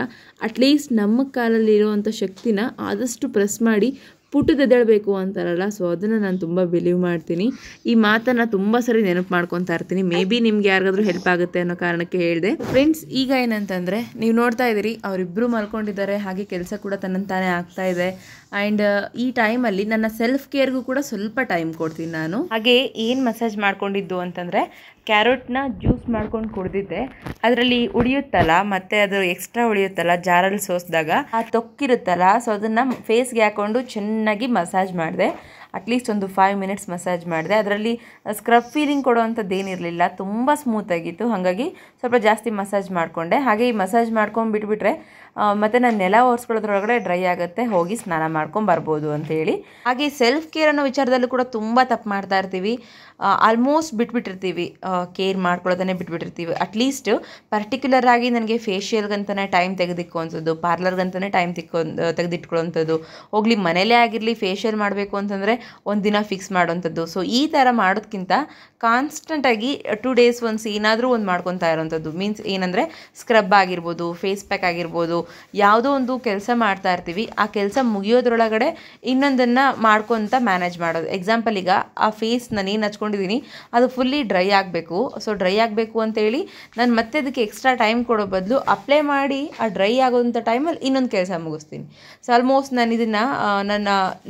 ಅಟ್ಲೀಸ್ಟ್ ನಮ್ಮ ಕಾಲಲ್ಲಿರುವಂಥ ಶಕ್ತಿನ ಆದಷ್ಟು ಪ್ರೆಸ್ ಮಾಡಿ ಪುಟ್ಟದೆದ್ದೇಳಬೇಕು ಅಂತಾರಲ್ಲ. ಸೊ ಅದನ್ನು ನಾನು ತುಂಬ ಬಿಲೀವ್ ಮಾಡ್ತೀನಿ. ಈ ಮಾತನ್ನು ತುಂಬ ಸರಿ ನೆನಪು ಮಾಡ್ಕೊತಾ ಇರ್ತೀನಿ. ಮೇ ಬಿ ನಿಮ್ಗೆ ಯಾರಿಗಾದ್ರೂ ಹೆಲ್ಪ್ ಆಗುತ್ತೆ ಅನ್ನೋ ಕಾರಣಕ್ಕೆ ಹೇಳಿದೆ. ಫ್ರೆಂಡ್ಸ್, ಈಗ ಏನಂತಂದರೆ ನೀವು ನೋಡ್ತಾ ಇದ್ದೀರಿ ಅವರಿಬ್ಬರು ಮಲ್ಕೊಂಡಿದ್ದಾರೆ, ಹಾಗೆ ಕೆಲಸ ಕೂಡ ತನ್ನಂತಾನೇ ಆಗ್ತಾ ಇದೆ. ಆ್ಯಂಡ್ ಈ ಟೈಮಲ್ಲಿ ನನ್ನ ಸೆಲ್ಫ್ ಕೇರ್ಗೂ ಕೂಡ ಸ್ವಲ್ಪ ಟೈಮ್ ಕೊಡ್ತೀನಿ ನಾನು. ಹಾಗೆ ಏನು ಮಸಾಜ್ ಮಾಡ್ಕೊಂಡಿದ್ದು ಅಂತಂದರೆ, ಕ್ಯಾರೆಟ್ನ ಜ್ಯೂಸ್ ಮಾಡ್ಕೊಂಡು ಕುಡಿದಿದ್ದೆ. ಅದರಲ್ಲಿ ಉಳಿಯುತ್ತಲ್ಲ, ಮತ್ತು ಅದು ಎಕ್ಸ್ಟ್ರಾ ಉಳಿಯುತ್ತಲ್ಲ ಜಾರಲ್ಲಿ ಸೋಸಿದಾಗ, ಆ ತೊಕ್ಕಿರುತ್ತಲ್ಲ, ಸೊ ಅದನ್ನು ಫೇಸ್ಗೆ ಹಾಕ್ಕೊಂಡು ಚೆನ್ನಾಗಿ ಮಸಾಜ್ ಮಾಡಿದೆ. ಅಟ್ಲೀಸ್ಟ್ ಒಂದು 5 ಮಿನಿಟ್ಸ್ ಮಸಾಜ್ ಮಾಡಿದೆ. ಅದರಲ್ಲಿ ಸ್ಕ್ರಬ್ ಫೀಲಿಂಗ್ ಕೊಡೋವಂಥದ್ದೇನಿರಲಿಲ್ಲ, ತುಂಬ ಸ್ಮೂತಾಗಿತ್ತು. ಹಾಗಾಗಿ ಸ್ವಲ್ಪ ಜಾಸ್ತಿ ಮಸಾಜ್ ಮಾಡಿಕೊಂಡೆ. ಹಾಗೆ ಈ ಮಸಾಜ್ ಮಾಡ್ಕೊಂಡು ಬಿಟ್ಬಿಟ್ರೆ ಮತ್ತು ನಾನು ನೆಲ ಒರೆಸ್ಕೊಳ್ಳೋದ್ರೊಳಗಡೆ ಡ್ರೈ ಆಗುತ್ತೆ, ಹೋಗಿ ಸ್ನಾನ ಮಾಡ್ಕೊಂಡು ಬರ್ಬೋದು ಅಂತೇಳಿ. ಹಾಗೆ ಸೆಲ್ಫ್ ಕೇರ್ ಅನ್ನೋ ವಿಚಾರದಲ್ಲೂ ಕೂಡ ತುಂಬ ತಪ್ಪು ಮಾಡ್ತಾ ಇರ್ತೀವಿ. ಆಲ್ಮೋಸ್ಟ್ ಬಿಟ್ಬಿಟ್ಟಿರ್ತೀವಿ, ಕೇರ್ ಮಾಡ್ಕೊಳ್ಳೋದನ್ನೇ ಬಿಟ್ಬಿಟ್ಟಿರ್ತೀವಿ. ಅಟ್ಲೀಸ್ಟ್ ಪರ್ಟಿಕ್ಯುಲರ್ ಆಗಿ ನನಗೆ ಫೇಶಿಯಲ್ಗಂತಲೇ ಟೈಮ್ ತೆಗೆದಿಕ್ಕೋವಂಥದ್ದು, ಪಾರ್ಲರ್ಗಂತಲೇ ಟೈಮ್ ತೆಗೆದಿಟ್ಕೊಳ್ಳೋವಂಥದ್ದು, ಹೋಗಲಿ ಮನೇಲೇ ಆಗಿರಲಿ ಫೇಶಿಯಲ್ ಮಾಡಬೇಕು ಅಂತಂದರೆ ಒಂದು ದಿನ ಫಿಕ್ಸ್ ಮಾಡೋವಂಥದ್ದು. ಸೊ ಈ ಥರ ಮಾಡೋದಕ್ಕಿಂತ ಕಾನ್ಸ್ಟೆಂಟಾಗಿ 2 days ಒನ್ಸ್ ಏನಾದರೂ ಒಂದು ಮಾಡ್ಕೊತಾ ಇರೋವಂಥದ್ದು. ಮೀನ್ಸ್ ಏನಂದರೆ ಸ್ಕ್ರಬ್ ಆಗಿರ್ಬೋದು, ಫೇಸ್ ಪ್ಯಾಕ್ ಆಗಿರ್ಬೋದು, ಯಾವುದೋ ಒಂದು ಕೆಲಸ ಮಾಡ್ತಾ ಇರ್ತೀವಿ, ಆ ಕೆಲಸ ಮುಗಿಯೋದ್ರೊಳಗಡೆ ಇನ್ನೊಂದನ್ನು ಮಾಡ್ಕೊತ ಮ್ಯಾನೇಜ್ ಮಾಡೋದು. ಎಕ್ಸಾಂಪಲ್, ಈಗ ಆ ಫೇಸ್ ನಾನು ಏನು ಹಚ್ಕೊಂಡಿದ್ದೀನಿ ಅದು ಫುಲ್ಲಿ ಡ್ರೈ ಆಗಬೇಕು. ಸೊ ಡ್ರೈ ಆಗಬೇಕು ಅಂತೇಳಿ ನಾನು ಮತ್ತೆ ಅದಕ್ಕೆ ಎಕ್ಸ್ಟ್ರಾ ಟೈಮ್ ಕೊಡೋ ಬದಲು ಅಪ್ಲೈ ಮಾಡಿ ಆ ಡ್ರೈ ಆಗೋವಂಥ ಟೈಮಲ್ಲಿ ಇನ್ನೊಂದು ಕೆಲಸ ಮುಗಿಸ್ತೀನಿ. ಸೊ ಆಲ್ಮೋಸ್ಟ್ ನಾನು ಇದನ್ನು ನನ್ನ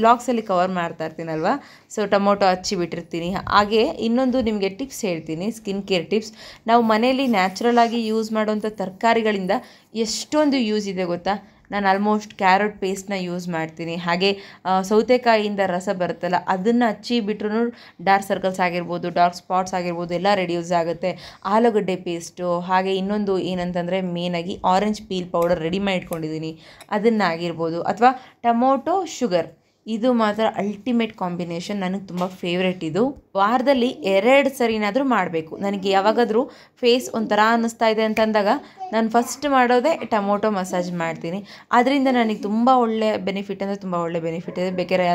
ಲಾಗ್ಸಲ್ಲಿ ಕವರ್ ಮಾಡ್ತಾ ಇರ್ತೀನಲ್ವ. So tomato ಹಚ್ಚಿಬಿಟ್ಟಿರ್ತೀನಿ. ಹಾಗೆ ಇನ್ನೊಂದು ನಿಮಗೆ ಟಿಪ್ಸ್ ಹೇಳ್ತೀನಿ, ಸ್ಕಿನ್ ಕೇರ್ ಟಿಪ್ಸ್. ನಾವು ಮನೆಯಲ್ಲಿ ನ್ಯಾಚುರಲ್ ಆಗಿ ಯೂಸ್ ಮಾಡುವಂಥ ತರಕಾರಿಗಳಿಂದ ಎಷ್ಟೊಂದು ಯೂಸ್ ಇದೆ ಗೊತ್ತಾ. ನಾನು ಆಲ್ಮೋಸ್ಟ್ ಕ್ಯಾರೆಟ್ ಪೇಸ್ಟ್ನ ಯೂಸ್ ಮಾಡ್ತೀನಿ. ಹಾಗೆ ಸೌತೆಕಾಯಿಯಿಂದ ರಸ ಬರುತ್ತಲ್ಲ, ಅದನ್ನು ಹಚ್ಚಿ ಬಿಟ್ರೂ ಡಾರ್ಕ್ ಸರ್ಕಲ್ಸ್ ಆಗಿರ್ಬೋದು, ಡಾರ್ಕ್ ಸ್ಪಾಟ್ಸ್ ಆಗಿರ್ಬೋದು ಎಲ್ಲ ರೆಡ್ಯೂಸ್ ಆಗುತ್ತೆ. ಆಲೂಗಡ್ಡೆ ಪೇಸ್ಟು, ಹಾಗೆ ಇನ್ನೊಂದು ಏನಂತಂದರೆ ಮೇನಾಗಿ ಆರೆಂಜ್ ಪೀಲ್ ಪೌಡರ್ ರೆಡಿ ಮಾಡಿ ಇಟ್ಕೊಂಡಿದ್ದೀನಿ, ಅದನ್ನಾಗಿರ್ಬೋದು. ಅಥವಾ ಟೊಮೊಟೊ ಶುಗರ್, ಇದು ಮಾತ್ರ ಅಲ್ಟಿಮೇಟ್ ಕಾಂಬಿನೇಷನ್. ನನಗೆ ತುಂಬ ಫೇವ್ರೆಟ್ ಇದು. ವಾರದಲ್ಲಿ 2 ಸರಿನಾದರೂ ಮಾಡಬೇಕು. ನನಗೆ ಯಾವಾಗಾದರೂ ಫೇಸ್ ಒಂಥರ ಅನ್ನಿಸ್ತಾ ಇದೆ ಅಂತಂದಾಗ ನಾನು ಫಸ್ಟ್ ಮಾಡೋದೇ ಟೊಮೊಟೊ ಮಸಾಜ್ ಮಾಡ್ತೀನಿ. ಅದರಿಂದ ನನಗೆ ತುಂಬ ಒಳ್ಳೆ ಬೆನಿಫಿಟ್ ಅಂದರೆ ತುಂಬ ಒಳ್ಳೆ ಬೆನಿಫಿಟ್ ಇದೆ. ಬೇಕಾದ್ರೆ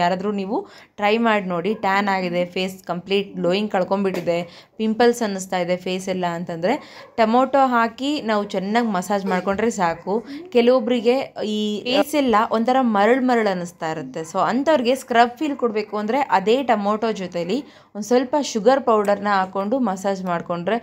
ಯಾರಾದರೂ ನೀವು ಟ್ರೈ ಮಾಡಿ ನೋಡಿ. ಟ್ಯಾನ್ ಆಗಿದೆ, ಫೇಸ್ ಕಂಪ್ಲೀಟ್ ಗ್ಲೋಯಿಂಗ್ ಕಳ್ಕೊಂಡ್ಬಿಟ್ಟಿದೆ, ಪಿಂಪಲ್ಸ್ ಅನ್ನಿಸ್ತಾ ಇದೆ ಫೇಸ್ ಎಲ್ಲ ಅಂತಂದರೆ ಟೊಮೊಟೊ ಹಾಕಿ ನಾವು ಚೆನ್ನಾಗಿ ಮಸಾಜ್ ಮಾಡಿಕೊಂಡ್ರೆ ಸಾಕು. ಕೆಲವೊಬ್ಬರಿಗೆ ಈ ಫೇಸ್ ಎಲ್ಲ ಒಂಥರ ಮರಳು ಅನ್ನಿಸ್ತಾ ಇರುತ್ತೆ. ಸೊ ಅಂಥವ್ರಿಗೆ ಸ್ಕ್ರಬ್ ಫೀಲ್ ಕೊಡಬೇಕು ಅಂದರೆ ಅದೇ ಟೊಮೊಟೊ ಜೊತೆಲಿ ಒಂದು ಸ್ವಲ್ಪ ಶುಗರ್ ಪೌಡರ್ನ ಹಾಕ್ಕೊಂಡು ಮಸಾಜ್ ಮಾಡಿಕೊಂಡ್ರೆ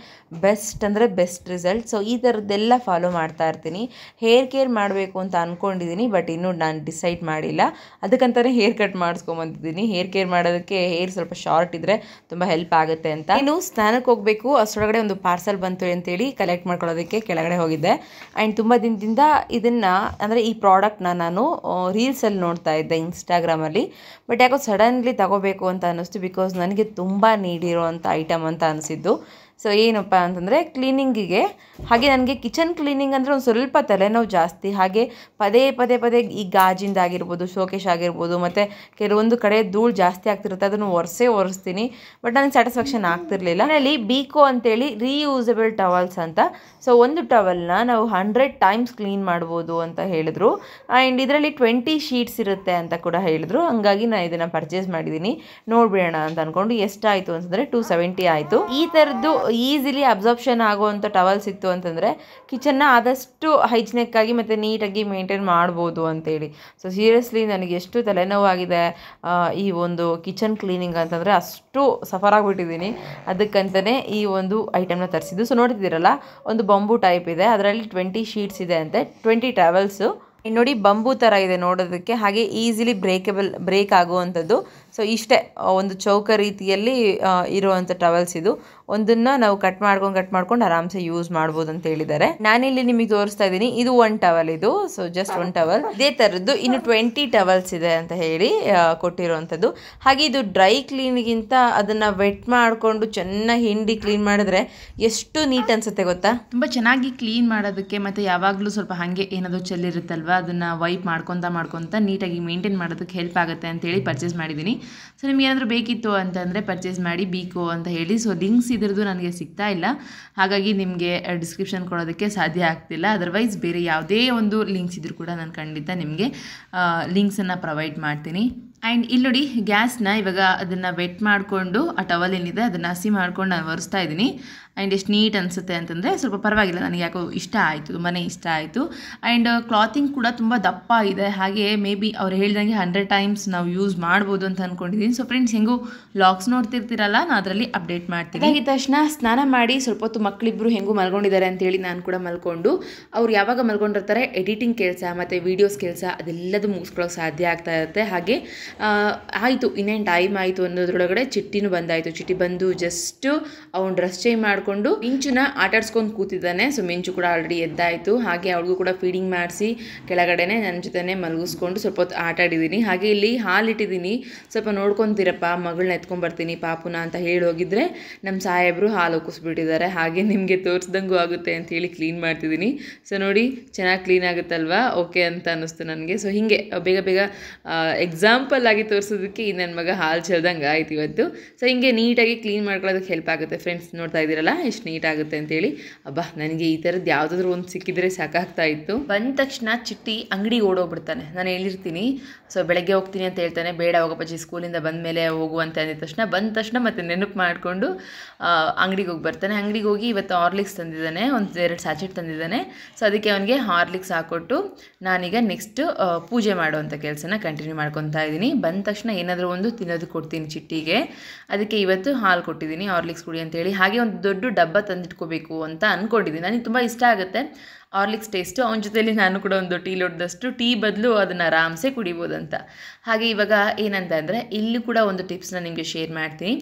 ಬೆಸ್ಟ್ ಅಂದರೆ ಬೆಸ್ಟ್ ರಿಸಲ್ಟ್. ಸೊ ಈ ಥರದ್ದೆಲ್ಲ ಫಾಲೋ ಮಾಡ್ತಾ ಇರ್ತೀನಿ. ಹೇರ್ ಕೇರ್ ಮಾಡಬೇಕು ಅಂತ ಅಂದ್ಕೊಂಡಿದ್ದೀನಿ, ಬಟ್ ಇನ್ನೂ ನಾನು ಡಿಸೈಡ್ ಮಾಡಿಲ್ಲ. ಅದಕ್ಕಂತಲೇ ಹೇರ್ ಕಟ್ ಮಾಡಿಸ್ಕೊಂಬಂದಿದ್ದೀನಿ. ಹೇರ್ ಕೇರ್ ಮಾಡೋದಕ್ಕೆ ಹೇರ್ ಸ್ವಲ್ಪ ಶಾರ್ಟ್ ಇದ್ದರೆ ತುಂಬ ಹೆಲ್ಪ್ ಆಗುತ್ತೆ ಅಂತ. ಇನ್ನು ಸ್ನಾನಕ್ಕೆ ಹೋಗಬೇಕು, ಅಷ್ಟರೊಳಗಡೆ ಒಂದು ಪಾರ್ಸಲ್ ಬಂತು ಅಂತೇಳಿ ಕಲೆಕ್ಟ್ ಮಾಡ್ಕೊಳ್ಳೋದಕ್ಕೆ ಕೆಳಗಡೆ ಹೋಗಿದ್ದೆ. ಆ್ಯಂಡ್ ತುಂಬ ದಿನದಿಂದ ಇದನ್ನು ಅಂದರೆ ಈ ಪ್ರಾಡಕ್ಟ್ನ ನಾನು ರೀಲ್ಸಲ್ಲಿ ನೋಡ್ತಾ ಇದ್ದೆ ಇನ್ಸ್ಟಾಗ್ರಾಮಲ್ಲಿ. ಬಟ್ ಯಾಕೋ ಸಡನ್ಲಿ ತಗೋಬೇಕು ಅಂತ ಅನ್ನಿಸ್ತು, ಬಿಕಾಸ್ ನನಗೆ ತುಂಬ ನೀಡಿರೋವಂಥ ಐಟಮ್ ಅಂತ ಅನಿಸಿದ್ದು. ಸೊ ಏನಪ್ಪ ಅಂತಂದರೆ ಕ್ಲೀನಿಂಗಿಗೆ. ಹಾಗೆ ನನಗೆ ಕಿಚನ್ ಕ್ಲೀನಿಂಗ್ ಅಂದರೆ ಒಂದು ಸ್ವಲ್ಪ ತಲೆನೋವು ಜಾಸ್ತಿ. ಹಾಗೆ ಪದೇ ಈ ಗಾಜಿಂದ ಆಗಿರ್ಬೋದು, ಶೋಕೇಶ್ ಆಗಿರ್ಬೋದು, ಮತ್ತು ಕೆಲವೊಂದು ಕಡೆ ಧೂಳು ಜಾಸ್ತಿ ಆಗ್ತಿರುತ್ತೆ, ಅದನ್ನು ಒರೆಸ್ತೀನಿ. ಬಟ್ ನನಗೆ ಸ್ಯಾಟಿಸ್ಫ್ಯಾಕ್ಷನ್ ಆಗ್ತಿರ್ಲಿಲ್ಲ. ಮನೆಯಲ್ಲಿ ಬೀಕೋ ಅಂತೇಳಿ ರೀಯೂಸಬಲ್ ಟವಲ್ಸ್ ಅಂತ. ಸೊ ಒಂದು ಟವಲ್ನ ನಾವು 100 times ಕ್ಲೀನ್ ಮಾಡ್ಬೋದು ಅಂತ ಹೇಳಿದ್ರು. ಆ್ಯಂಡ್ ಇದರಲ್ಲಿ 20 ಶೀಟ್ಸ್ ಇರುತ್ತೆ ಅಂತ ಕೂಡ ಹೇಳಿದ್ರು. ಹಂಗಾಗಿ ನಾನು ಇದನ್ನು ಪರ್ಚೇಸ್ ಮಾಡಿದ್ದೀನಿ, ನೋಡ್ಬಿಡೋಣ ಅಂತ ಅಂದ್ಕೊಂಡು. ಎಷ್ಟಾಯಿತು ಅಂತಂದರೆ 270 ಆಯಿತು. ಈ ಥರದ್ದು ಈಸಿಲಿ ಅಬ್ಸಾರ್ಪ್ಷನ್ ಆಗುವಂಥ ಟವಲ್ಸ್ ಇತ್ತು ಅಂತಂದರೆ ಕಿಚನ್ನ ಆದಷ್ಟು ಹೈಜಿನಿಕ್ ಆಗಿ ಮತ್ತು ನೀಟಾಗಿ ಮೇಂಟೈನ್ ಮಾಡ್ಬೋದು ಅಂತೇಳಿ. ಸೊ ಸೀರಿಯಸ್ಲಿ ನನಗೆ ಎಷ್ಟು ತಲೆನೋವಾಗಿದೆ ಈ ಒಂದು ಕಿಚನ್ ಕ್ಲೀನಿಂಗ್ ಅಂತಂದರೆ, ಅಷ್ಟು ಸಫರ್ ಆಗಿಬಿಟ್ಟಿದ್ದೀನಿ. ಅದಕ್ಕಂತಲೇ ಈ ಒಂದು ಐಟಮ್ನ ತರಿಸಿದ್ದು. ಸೊ ನೋಡ್ತಿದ್ದೀರಲ್ಲ, ಒಂದು ಬಂಬೂ ಟೈಪ್ ಇದೆ, ಅದರಲ್ಲಿ 20 ಶೀಟ್ಸ್ ಇದೆ ಅಂತೆ, 20 ಟವಲ್ಸು. ನೋಡಿ ಬಂಬೂ ಥರ ಇದೆ ನೋಡೋದಕ್ಕೆ. ಹಾಗೆ ಈಸಿಲಿ ಬ್ರೇಕ್ ಆಗುವಂಥದ್ದು. ಸೊ ಇಷ್ಟೇ, ಒಂದು ಚೌಕ ರೀತಿಯಲ್ಲಿ ಇರುವಂಥ ಟವಲ್ಸ್ ಇದು. ಒಂದನ್ನು ನಾವು ಕಟ್ ಮಾಡ್ಕೊಂಡು ಆರಾಮ್ಸೆ ಯೂಸ್ ಮಾಡ್ಬೋದು ಅಂತ ಹೇಳಿದ್ದಾರೆ. ನಾನಿಲ್ಲಿ ನಿಮಗೆ ತೋರಿಸ್ತಾ ಇದ್ದೀನಿ, ಇದು 1 ಟವಲ್ ಇದು. So just 1 towel. ಇದೇ ಥರದ್ದು ಇನ್ನು 20 ಟವಲ್ಸ್ ಇದೆ ಅಂತ ಹೇಳಿ ಕೊಟ್ಟಿರುವಂಥದ್ದು. ಹಾಗೆ ಇದು ಡ್ರೈ ಕ್ಲೀನಿಗಿಂತ ಅದನ್ನು ವೆಟ್ ಮಾಡಿಕೊಂಡು ಚೆನ್ನಾಗಿ ಹಿಂಡಿ ಕ್ಲೀನ್ ಮಾಡಿದ್ರೆ ಎಷ್ಟು ನೀಟ್ ಅನಿಸುತ್ತೆ ಗೊತ್ತಾ. ತುಂಬ ಚೆನ್ನಾಗಿ ಕ್ಲೀನ್ ಮಾಡೋದಕ್ಕೆ, ಮತ್ತು ಯಾವಾಗಲೂ ಸ್ವಲ್ಪ ಹಾಗೆ ಏನಾದರೂ ಚೆಲ್ಲಿರುತ್ತಲ್ವ, ಅದನ್ನು ವೈಪ್ ಮಾಡ್ಕೊತ ನೀಟಾಗಿ ಮೇಂಟೈನ್ ಮಾಡೋದಕ್ಕೆ ಹೆಲ್ಪ್ ಆಗುತ್ತೆ ಅಂತೇಳಿ ಪರ್ಚೇಸ್ ಮಾಡಿದ್ದೀನಿ. ಸೊ ನಿಮ್ಗೆ ಏನಾದರೂ ಬೇಕಿತ್ತು ಅಂತಂದರೆ ಪರ್ಚೇಸ್ ಮಾಡಿ, ಬೀಕೋ ಅಂತ ಹೇಳಿ. ಸೊ ಲಿಂಕ್ಸ್ ಇದ್ರದ್ದು ನನಗೆ ಸಿಗ್ತಾ ಇಲ್ಲ, ಹಾಗಾಗಿ ನಿಮಗೆ ಡಿಸ್ಕ್ರಿಪ್ಷನ್ ಕೊಡೋದಕ್ಕೆ ಸಾಧ್ಯ ಆಗ್ತಿಲ್ಲ. ಅದರ್ವೈಸ್ ಬೇರೆ ಯಾವುದೇ ಒಂದು ಲಿಂಕ್ಸ್ ಇದ್ರೂ ಕೂಡ ನಾನು ಖಂಡಿತ ನಿಮಗೆ ಲಿಂಕ್ಸನ್ನು ಪ್ರೊವೈಡ್ ಮಾಡ್ತೀನಿ. ಆ್ಯಂಡ್ ಇಲ್ಲಿ ನೋಡಿ, ಗ್ಯಾಸ್ನ ಇವಾಗ ಅದನ್ನು ವೆಟ್ ಮಾಡಿಕೊಂಡು ಆ ಟವಲ್ ಏನಿದೆ ಅದನ್ನು ಹಸಿ ಮಾಡ್ಕೊಂಡು ನಾನು ಒರೆಸ್ತಾ ಇದ್ದೀನಿ. ಆ್ಯಂಡ್ ಎಷ್ಟು ನೀಟ್ ಅನಿಸುತ್ತೆ ಅಂತಂದರೆ ಸ್ವಲ್ಪ ಪರವಾಗಿಲ್ಲ, ನನಗೆ ಯಾಕೋ ಇಷ್ಟ ಆಯಿತು, ತುಂಬಾ ಇಷ್ಟ ಆಯಿತು. ಆ್ಯಂಡ್ ಕ್ಲಾತಿಂಗ್ ಕೂಡ ತುಂಬ ದಪ್ಪ ಇದೆ. ಹಾಗೆ ಮೇ ಬಿ ಅವ್ರು ಹೇಳ್ದಂಗೆ 100 times ನಾವು ಯೂಸ್ ಮಾಡ್ಬೋದು ಅಂತ ಅಂದ್ಕೊಂಡಿದ್ದೀನಿ. ಸೊ ಫ್ರೆಂಡ್ಸ್, ಹೆಂಗೂ ಲಾಗ್ಸ್ ನೋಡ್ತಿರ್ತೀರಲ್ಲ, ನಾನು ಅದರಲ್ಲಿ ಅಪ್ಡೇಟ್ ಮಾಡ್ತೀನಿ. ಹಾಗೆ ತಕ್ಷಣ ಸ್ನಾನ ಮಾಡಿ ಸ್ವಲ್ಪ ಹೊತ್ತು ಮಕ್ಕಳಿಬ್ಬರು ಹೆಂಗೂ ಮಲ್ಕೊಂಡಿದ್ದಾರೆ ಅಂತೇಳಿ ನಾನು ಕೂಡ ಮಲ್ಕೊಂಡು, ಅವ್ರು ಯಾವಾಗ ಮಲ್ಕೊಂಡಿರ್ತಾರೆ ಎಡಿಟಿಂಗ್ ಕೆಲಸ ಮತ್ತು ವೀಡಿಯೋಸ್ ಕೆಲಸ ಅದೆಲ್ಲದು ಮುಗಿಸ್ಕೊಳ್ಳೋಕೆ ಸಾಧ್ಯ ಆಗ್ತಾ ಇರುತ್ತೆ. ಹಾಗೆ ಆಯಿತು ಇನ್ನೇನು ಟೈಮ್ ಆಯಿತು ಅನ್ನೋದ್ರೊಳಗಡೆ ಚಿಟ್ಟಿನೂ ಬಂದಾಯಿತು. ಚಿಟ್ಟಿ ಬಂದು ಜಸ್ಟು ಅವ್ನು ಡ್ರೆಸ್ ಚೇಂಜ್ ಮಾಡಿಕೊಂಡು ಮಿಂಚುನ ಆಟಾಡ್ಸ್ಕೊಂಡು ಕೂತಿದ್ದಾನೆ. ಸೊ ಮಿಂಚು ಕೂಡ ಆಲ್ರೆಡಿ ಎದ್ದಾಯಿತು. ಹಾಗೆ ಅವಳಿಗೂ ಕೂಡ ಫೀಡಿಂಗ್ ಮಾಡಿಸಿ ಕೆಳಗಡೆನೆ ನನ್ನ ಜೊತೆನೇ ಮಲಗಿಸ್ಕೊಂಡು ಸ್ವಲ್ಪ ಹೊತ್ತು ಆಟಾಡಿದ್ದೀನಿ. ಹಾಗೆ ಇಲ್ಲಿ ಹಾಲಿಟ್ಟಿದ್ದೀನಿ, ಸ್ವಲ್ಪ ನೋಡ್ಕೊತೀರಪ್ಪ, ಮಗಳನ್ನ ಎತ್ಕೊಂಡ್ಬರ್ತೀನಿ ಪಾಪುನ ಅಂತ ಹೇಳಿ ಹೋಗಿದ್ರೆ ನಮ್ಮ ಸಾಹೇಬರು ಹಾಲು ಉಕ್ಕಿಸ್ಬಿಟ್ಟಿದ್ದಾರೆ. ಹಾಗೆ ನಿಮಗೆ ತೋರಿಸ್ದಂಗೂ ಆಗುತ್ತೆ ಅಂತೇಳಿ ಕ್ಲೀನ್ ಮಾಡ್ತಿದ್ದೀನಿ. ಸೊ ನೋಡಿ ಚೆನ್ನಾಗಿ ಕ್ಲೀನ್ ಆಗುತ್ತಲ್ವಾ, ಓಕೆ ಅಂತ ಅನ್ನಿಸ್ತು ನನಗೆ. ಸೊ ಹೀಗೆ ಬೇಗ ಬೇಗ ಎಕ್ಸಾಂಪಲ್ ಆಗಿ ತೋರಿಸೋದಕ್ಕೆ ಈ ನನ್ನ ಮಗ ಹಾಲು ಚೆಲ್ದಂಗೆ ಆಯ್ತು ಇವತ್ತು. ಸೊ ಹಿಂಗೆ ನೀಟಾಗಿ ಕ್ಲೀನ್ ಮಾಡ್ಕೊಳ್ಳೋದಕ್ಕೆ ಹೆಲ್ಪ್ ಆಗುತ್ತೆ. ಫ್ರೆಂಡ್ಸ್ ನೋಡ್ತಾ ಇದ್ದೀರಲ್ಲ ಎಷ್ಟು ನೀಟಾಗುತ್ತೆ ಅಂತೇಳಿ. ಅಬ್ಬಾ ನನಗೆ ಈ ಥರದ್ದು ಯಾವುದಾದ್ರೂ ಒಂದು ಸಿಕ್ಕಿದ್ರೆ ಸಾಕಾಗ್ತಾ ಇತ್ತು. ಬಂದ ತಕ್ಷಣ ಚಿಟ್ಟಿ ಅಂಗಡಿಗೆ ಓಡೋಗ್ಬಿಡ್ತಾನೆ. ನಾನು ಹೇಳಿರ್ತೀನಿ ಸೊ ಬೆಳಗ್ಗೆ ಹೋಗ್ತೀನಿ ಅಂತ ಹೇಳ್ತಾನೆ, ಬೇಡ ಹೋಗಪ್ಪಾಜಿ ಸ್ಕೂಲಿಂದ ಬಂದ ಮೇಲೆ ಹೋಗು ಅಂತ ಅಂದಿದ ತಕ್ಷಣ ಮತ್ತೆ ನೆನಪು ಮಾಡಿಕೊಂಡು ಅಂಗಡಿಗೆ ಹೋಗಿ ಬರ್ತಾನೆ. ಅಂಗಡಿಗೆ ಹೋಗಿ ಇವತ್ತು ಹಾರ್ಲಿಕ್ಸ್ ತಂದಿದ್ದಾನೆ, ಒಂದು 2 ಸ್ಯಾಚೆಟ್ ತಂದಿದ್ದಾನೆ. ಸೊ ಅದಕ್ಕೆ ಅವನಿಗೆ ಹಾರ್ಲಿಕ್ಸ್ ಹಾಕ್ಕೊಟ್ಟು ನಾನೀಗ ನೆಕ್ಸ್ಟ್ ಪೂಜೆ ಮಾಡುವಂಥ ಕೆಲಸನ ಕಂಟಿನ್ಯೂ ಮಾಡ್ಕೊತಾ ಇದ್ದೀನಿ. ಬಂದ ತಕ್ಷಣ ಏನಾದರೂ ಒಂದು ತಿನ್ನೋದು ಕೊಡ್ತೀನಿ ಚಿಟ್ಟಿಗೆ. ಅದಕ್ಕೆ ಇವತ್ತು ಹಾಲು ಕೊಟ್ಟಿದ್ದೀನಿ, ಹಾರ್ಲಿಕ್ಸ್ ಕುಡಿ ಅಂತೇಳಿ. ಹಾಗೆ ಒಂದು ದೊಡ್ಡ ಡಬ್ಬ ತಂದಿಟ್ಕೋಬೇಕು ಅಂತ ಅಂದ್ಕೊಂಡಿದ್ದೀನಿ. ನನಗೆ ತುಂಬ ಇಷ್ಟ ಆಗುತ್ತೆ ಹಾರ್ಲಿಕ್ಸ್ ಟೇಸ್ಟು. ಅವನ ಜೊತೆಯಲ್ಲಿ ನಾನು ಕೂಡ ಒಂದು ಟೀ ಲೋಟದಷ್ಟು ಟೀ ಬದಲು ಅದನ್ನು ಆರಾಮ್ಸೆ ಕುಡಿಬೋದಂತ. ಹಾಗೆ ಇವಾಗ ಏನಂತ ಅಂದರೆ ಇಲ್ಲಿ ಕೂಡ ಒಂದು ಟಿಪ್ಸ್ನ ನಿಮಗೆ ಶೇರ್ ಮಾಡ್ತೀನಿ.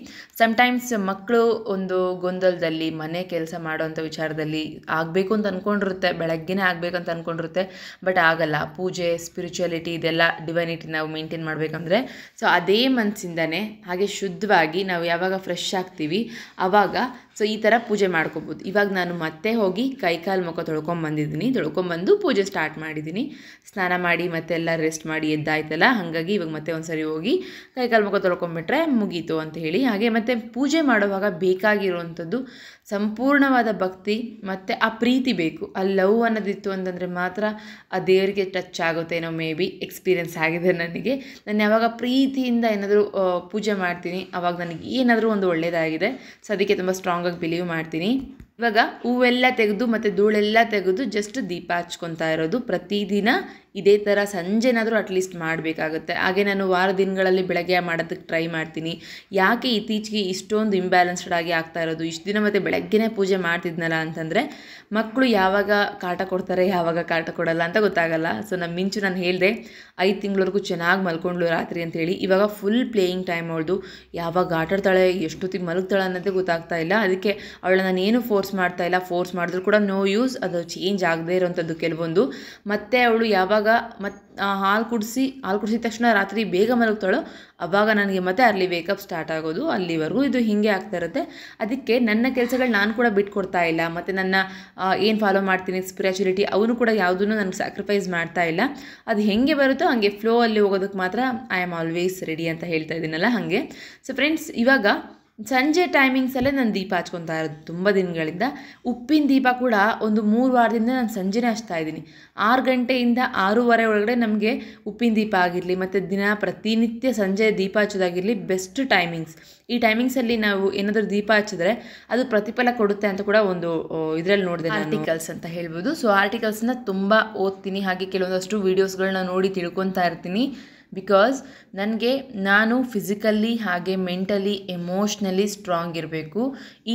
ಸಮ್ಟೈಮ್ಸ್ ಮಕ್ಕಳು ಒಂದು ಗೊಂದಲದಲ್ಲಿ ಮನೆ ಕೆಲಸ ಮಾಡೋವಂಥ ವಿಚಾರದಲ್ಲಿ ಆಗಬೇಕು ಅಂತ ಅಂದ್ಕೊಂಡಿರುತ್ತೆ, ಬೆಳಗ್ಗೆನೇ ಆಗಬೇಕಂತ ಅಂದ್ಕೊಂಡಿರುತ್ತೆ, ಬಟ್ ಆಗಲ್ಲ. ಪೂಜೆ, ಸ್ಪಿರಿಚುಯಾಲಿಟಿ ಇದೆಲ್ಲ ಡಿವೈನಿಟಿ ನಾವು ಮೇಂಟೈನ್ ಮಾಡಬೇಕಂದ್ರೆ ಸೊ ಅದೇ ಮನಸ್ಸಿಂದನೇ ಹಾಗೆ ಶುದ್ಧವಾಗಿ ನಾವು ಯಾವಾಗ ಫ್ರೆಶ್ ಆಗ್ತೀವಿ ಆವಾಗ ಸೊ ಈ ಥರ ಪೂಜೆ ಮಾಡ್ಕೋಬೋದು. ಇವಾಗ ನಾನು ಮತ್ತೆ ಹೋಗಿ ಕೈಕಾಲು ಮುಖ ತೊಳ್ಕೊಂಬಂದು ಪೂಜೆ ಸ್ಟಾರ್ಟ್ ಮಾಡಿದ್ದೀನಿ. ಸ್ನಾನ ಮಾಡಿ ಮತ್ತೆಲ್ಲ ರೆಸ್ಟ್ ಮಾಡಿ ಎದ್ದಾಯ್ತಲ್ಲ, ಹಾಗಾಗಿ ಇವಾಗ ಮತ್ತೆ ಒಂದ್ಸರಿ ಹೋಗಿ ಕೈಕಾಲು ಮುಖ ತೊಳ್ಕೊಂಬಿಟ್ರೆ ಮುಗೀತು ಅಂತ ಹೇಳಿ. ಹಾಗೆ ಮತ್ತು ಪೂಜೆ ಮಾಡುವಾಗ ಬೇಕಾಗಿರುವಂಥದ್ದು ಸಂಪೂರ್ಣವಾದ ಭಕ್ತಿ ಮತ್ತು ಆ ಪ್ರೀತಿ ಬೇಕು. ಆ ಲವ್ ಅನ್ನೋದಿತ್ತು ಅಂತಂದರೆ ಮಾತ್ರ ಆ ದೇವರಿಗೆ ಟಚ್ ಆಗುತ್ತೇನೋ, ಮೇ ಬಿ ಎಕ್ಸ್ಪೀರಿಯೆನ್ಸ್ ಆಗಿದೆ ನನಗೆ. ನಾನು ಯಾವಾಗ ಪ್ರೀತಿಯಿಂದ ಏನಾದರೂ ಪೂಜೆ ಮಾಡ್ತೀನಿ ಆವಾಗ ನನಗೆ ಏನಾದರೂ ಒಂದು ಒಳ್ಳೆಯದಾಗಿದೆ. ಸೊ ಅದಕ್ಕೆ ತುಂಬ ಸ್ಟ್ರಾಂಗಾಗಿ ಬಿಲೀವ್ ಮಾಡ್ತೀನಿ. ಇವಾಗ ಹೂವೆಲ್ಲ ತೆಗೆದು ಮತ್ತು ಧೂಳೆಲ್ಲ ತೆಗೆದು ಜಸ್ಟ್ ದೀಪ ಹಚ್ಕೊತಾ ಇರೋದು ಪ್ರತಿದಿನ ಇದೇ ಥರ ಸಂಜೆನಾದರೂ ಅಟ್ಲೀಸ್ಟ್ ಮಾಡಬೇಕಾಗುತ್ತೆ. ಹಾಗೆ ನಾನು ವಾರ ದಿನಗಳಲ್ಲಿ ಬೆಳಗ್ಗೆ ಮಾಡೋದಕ್ಕೆ ಟ್ರೈ ಮಾಡ್ತೀನಿ. ಯಾಕೆ ಇತ್ತೀಚೆಗೆ ಇಷ್ಟೊಂದು ಇಂಬ್ಯಾಲೆನ್ಸ್ಡ್ ಆಗಿ ಆಗ್ತಾ ಇರೋದು, ಇಷ್ಟು ದಿನ ಮತ್ತು ಬೆಳಗ್ಗೆನೇ ಪೂಜೆ ಮಾಡ್ತಿದ್ನಲ್ಲ ಅಂತಂದರೆ ಮಕ್ಕಳು ಯಾವಾಗ ಕಾಟ ಕೊಡ್ತಾರೆ ಯಾವಾಗ ಕಾಟ ಕೊಡಲ್ಲ ಅಂತ ಗೊತ್ತಾಗಲ್ಲ. ಸೊ ನಮ್ಮ ಮಿಂಚು ನಾನು ಹೇಳಿದೆ 5 ತಿಂಗಳವರೆಗೂ ಚೆನ್ನಾಗಿ ಮಲ್ಕೊಂಡ್ಳು ರಾತ್ರಿ ಅಂತೇಳಿ. ಇವಾಗ ಫುಲ್ ಪ್ಲೇಯಿಂಗ್ ಟೈಮ್ ಅವಳದು. ಯಾವಾಗ ಆಟಾಡ್ತಾಳೆ ಎಷ್ಟೊತ್ತಿಗೆ ಮಲಗ್ತಾಳೆ ಅನ್ನೋದೇ ಗೊತ್ತಾಗ್ತಾ ಇಲ್ಲ. ಅದಕ್ಕೆ ಅವಳನ್ನ ನಾನೇನು ಫೋರ್ಸ್ ಮಾಡ್ತಾ ಇಲ್ಲ. ಫೋರ್ಸ್ ಮಾಡಿದ್ರು ಕೂಡ ನೋ ಯೂಸ್, ಅದು ಚೇಂಜ್ ಆಗದೇ ಇರೋವಂಥದ್ದು ಕೆಲವೊಂದು. ಮತ್ತು ಅವಳು ಯಾವಾಗ ಹಾಲು ಕುಡಿಸಿದ ತಕ್ಷಣ ರಾತ್ರಿ ಬೇಗ ಮಲಗ್ತಾಳೋ ಆವಾಗ ನನಗೆ ಮತ್ತೆ ಅರ್ಲಿ ವೇಕಪ್ ಸ್ಟಾರ್ಟ್ ಆಗೋದು. ಅಲ್ಲಿವರೆಗೂ ಇದು ಹೀಗೆ ಆಗ್ತಾ ಇರುತ್ತೆ. ಅದಕ್ಕೆ ನನ್ನ ಕೆಲಸಗಳು ನಾನು ಕೂಡ ಬಿಟ್ಕೊಡ್ತಾ ಇಲ್ಲ, ಮತ್ತು ನನ್ನ ಏನು ಫಾಲೋ ಮಾಡ್ತೀನಿ ಸ್ಪಿರಿಚುಲಿಟಿ ಅವನು ಕೂಡ ಯಾವುದನ್ನು ನನಗೆ ಸ್ಯಾಕ್ರಿಫೈಸ್ ಮಾಡ್ತಾ ಇಲ್ಲ. ಅದು ಹೆಂಗೆ ಬರುತ್ತೋ ಹಾಗೆ ಫ್ಲೋ ಅಲ್ಲಿ ಹೋಗೋದಕ್ಕೆ ಮಾತ್ರ ಐ ಆಮ್ ಆಲ್ವೇಸ್ ರೆಡಿ ಅಂತ ಹೇಳ್ತಾ ಇದ್ದೀನಲ್ಲ ಹಾಗೆ. ಸೊ ಫ್ರೆಂಡ್ಸ್ ಇವಾಗ ಸಂಜೆ ಟೈಮಿಂಗ್ಸಲ್ಲೇ ನಾನು ದೀಪ ಹಚ್ಕೊತಾ ಇರೋದು ತುಂಬ ದಿನಗಳಿಂದ. ಉಪ್ಪಿನ ದೀಪ ಕೂಡ ಒಂದು 3 ವಾರದಿಂದ ನಾನು ಸಂಜೆನೇ ಹಚ್ತಾ ಇದ್ದೀನಿ. 6 ಗಂಟೆಯಿಂದ 6:30 ಒಳಗಡೆ ನಮಗೆ ಉಪ್ಪಿನ ದೀಪ ಆಗಿರಲಿ ಮತ್ತು ಪ್ರತಿನಿತ್ಯ ಸಂಜೆ ದೀಪ ಹಚ್ಚೋದಾಗಿರಲಿ ಬೆಸ್ಟ್ ಟೈಮಿಂಗ್ಸ್. ಈ ಟೈಮಿಂಗ್ಸಲ್ಲಿ ನಾವು ಏನಾದರೂ ದೀಪ ಹಚ್ಚಿದ್ರೆ ಅದು ಪ್ರತಿಫಲ ಕೊಡುತ್ತೆ ಅಂತ ಕೂಡ ಒಂದು ಇದರಲ್ಲಿ ನೋಡಿದೆ, ಆರ್ಟಿಕಲ್ಸ್ ಅಂತ ಹೇಳ್ಬೋದು. ಸೊ ಆರ್ಟಿಕಲ್ಸ್ನ ತುಂಬ ಓದ್ತೀನಿ, ಹಾಗೆ ಕೆಲವೊಂದಷ್ಟು ವೀಡಿಯೋಸ್ಗಳನ್ನ ನೋಡಿ ತಿಳ್ಕೊತಾ ಇರ್ತೀನಿ. ಬಿಕಾಸ್ ನಾನು ಫಿಸಿಕಲಿ ಹಾಗೆ ಮೆಂಟಲಿ ಎಮೋಷ್ನಲಿ ಸ್ಟ್ರಾಂಗ್ ಇರಬೇಕು.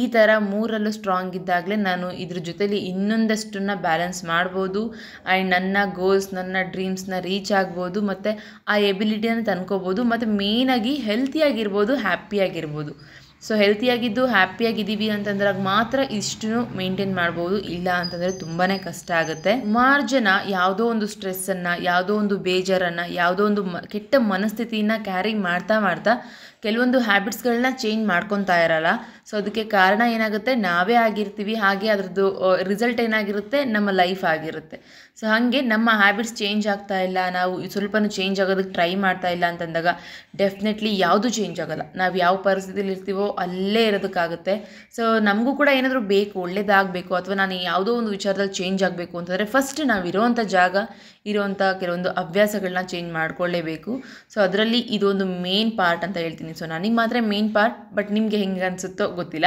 ಈ ಥರ 3ರಲ್ಲೂ ಸ್ಟ್ರಾಂಗ್ ಇದ್ದಾಗಲೇ ನಾನು ಇದ್ರ ಜೊತೆಲಿ ಇನ್ನೊಂದಷ್ಟನ್ನು ಬ್ಯಾಲೆನ್ಸ್ ಮಾಡ್ಬೋದು. ಆ್ಯಂಡ್ ನನ್ನ ಗೋಲ್ಸ್, ನನ್ನ ಡ್ರೀಮ್ಸ್ನ ರೀಚ್ ಆಗ್ಬೋದು, ಮತ್ತು ಆ ಎಬಿಲಿಟಿಯನ್ನು ತಂದ್ಕೋಬೋದು, ಮತ್ತು ಮೇಯ್ನಾಗಿ ಹೆಲ್ತಿಯಾಗಿರ್ಬೋದು, ಹ್ಯಾಪಿಯಾಗಿರ್ಬೋದು. ಸೊ ಹೆಲ್ತಿಯಾಗಿದ್ದು ಹ್ಯಾಪಿಯಾಗಿದ್ದೀವಿ ಅಂತಂದ್ರಾಗ ಮಾತ್ರ ಇಷ್ಟು ಮೇಂಟೈನ್ ಮಾಡ್ಬೋದು. ಇಲ್ಲ ಅಂತಂದರೆ ತುಂಬಾ ಕಷ್ಟ ಆಗುತ್ತೆ. ಸುಮಾರು ಜನ ಯಾವುದೋ ಒಂದು ಸ್ಟ್ರೆಸ್ಸನ್ನು, ಯಾವುದೋ ಒಂದು ಬೇಜಾರನ್ನು, ಯಾವುದೋ ಒಂದು ಕೆಟ್ಟ ಮನಸ್ಥಿತಿಯನ್ನು ಕ್ಯಾರಿ ಮಾಡ್ತಾ ಕೆಲವೊಂದು ಹ್ಯಾಬಿಟ್ಸ್ಗಳನ್ನ ಚೇಂಜ್ ಮಾಡ್ಕೊತಾ ಇರಲ್ಲ. ಸೊ ಅದಕ್ಕೆ ಕಾರಣ ಏನಾಗುತ್ತೆ, ನಾವೇ ಆಗಿರ್ತೀವಿ. ಹಾಗೆ ಅದರದ್ದು ರಿಸಲ್ಟ್ ಏನಾಗಿರುತ್ತೆ, ನಮ್ಮ ಲೈಫ್ ಆಗಿರುತ್ತೆ. ಸೊ ಹಾಗೆ ನಮ್ಮ ಹ್ಯಾಬಿಟ್ಸ್ ಚೇಂಜ್ ಆಗ್ತಾ ಇಲ್ಲ, ನಾವು ಸ್ವಲ್ಪನೂ ಚೇಂಜ್ ಆಗೋದಕ್ಕೆ ಟ್ರೈ ಮಾಡ್ತಾ ಇಲ್ಲ ಅಂತಂದಾಗ ಡೆಫಿನೆಟ್ಲಿ ಯಾವುದು ಚೇಂಜ್ ಆಗೋಲ್ಲ. ನಾವು ಯಾವ ಪರಿಸ್ಥಿತಿಲಿ ಇರ್ತೀವೋ ಅಲ್ಲೇ ಇರೋದಕ್ಕಾಗುತ್ತೆ. ಸೊ ನಮಗೂ ಕೂಡ ಏನಾದರೂ ಬೇಕು, ಒಳ್ಳೇದಾಗಬೇಕು, ಅಥವಾ ನಾನು ಯಾವುದೋ ಒಂದು ವಿಚಾರದಲ್ಲಿ ಚೇಂಜ್ ಆಗಬೇಕು ಅಂತಂದರೆ ಫಸ್ಟ್ ನಾವು ಇರೋವಂಥ ಜಾಗ, ಇರೋವಂಥ ಕೆಲವೊಂದು ಹವ್ಯಾಸಗಳನ್ನ ಚೇಂಜ್ ಮಾಡ್ಕೊಳ್ಳೇಬೇಕು. ಸೊ ಅದರಲ್ಲಿ ಇದೊಂದು ಮೇನ್ ಪಾರ್ಟ್ ಅಂತ ಹೇಳ್ತೀನಿ. ಸೊ ನನಗೆ ಮಾತ್ರ ಮೇನ್ ಪಾರ್ಟ್, ಬಟ್ ನಿಮಗೆ ಹೆಂಗೆ ಅನಿಸುತ್ತೋ ಗೊತ್ತಿಲ್ಲ.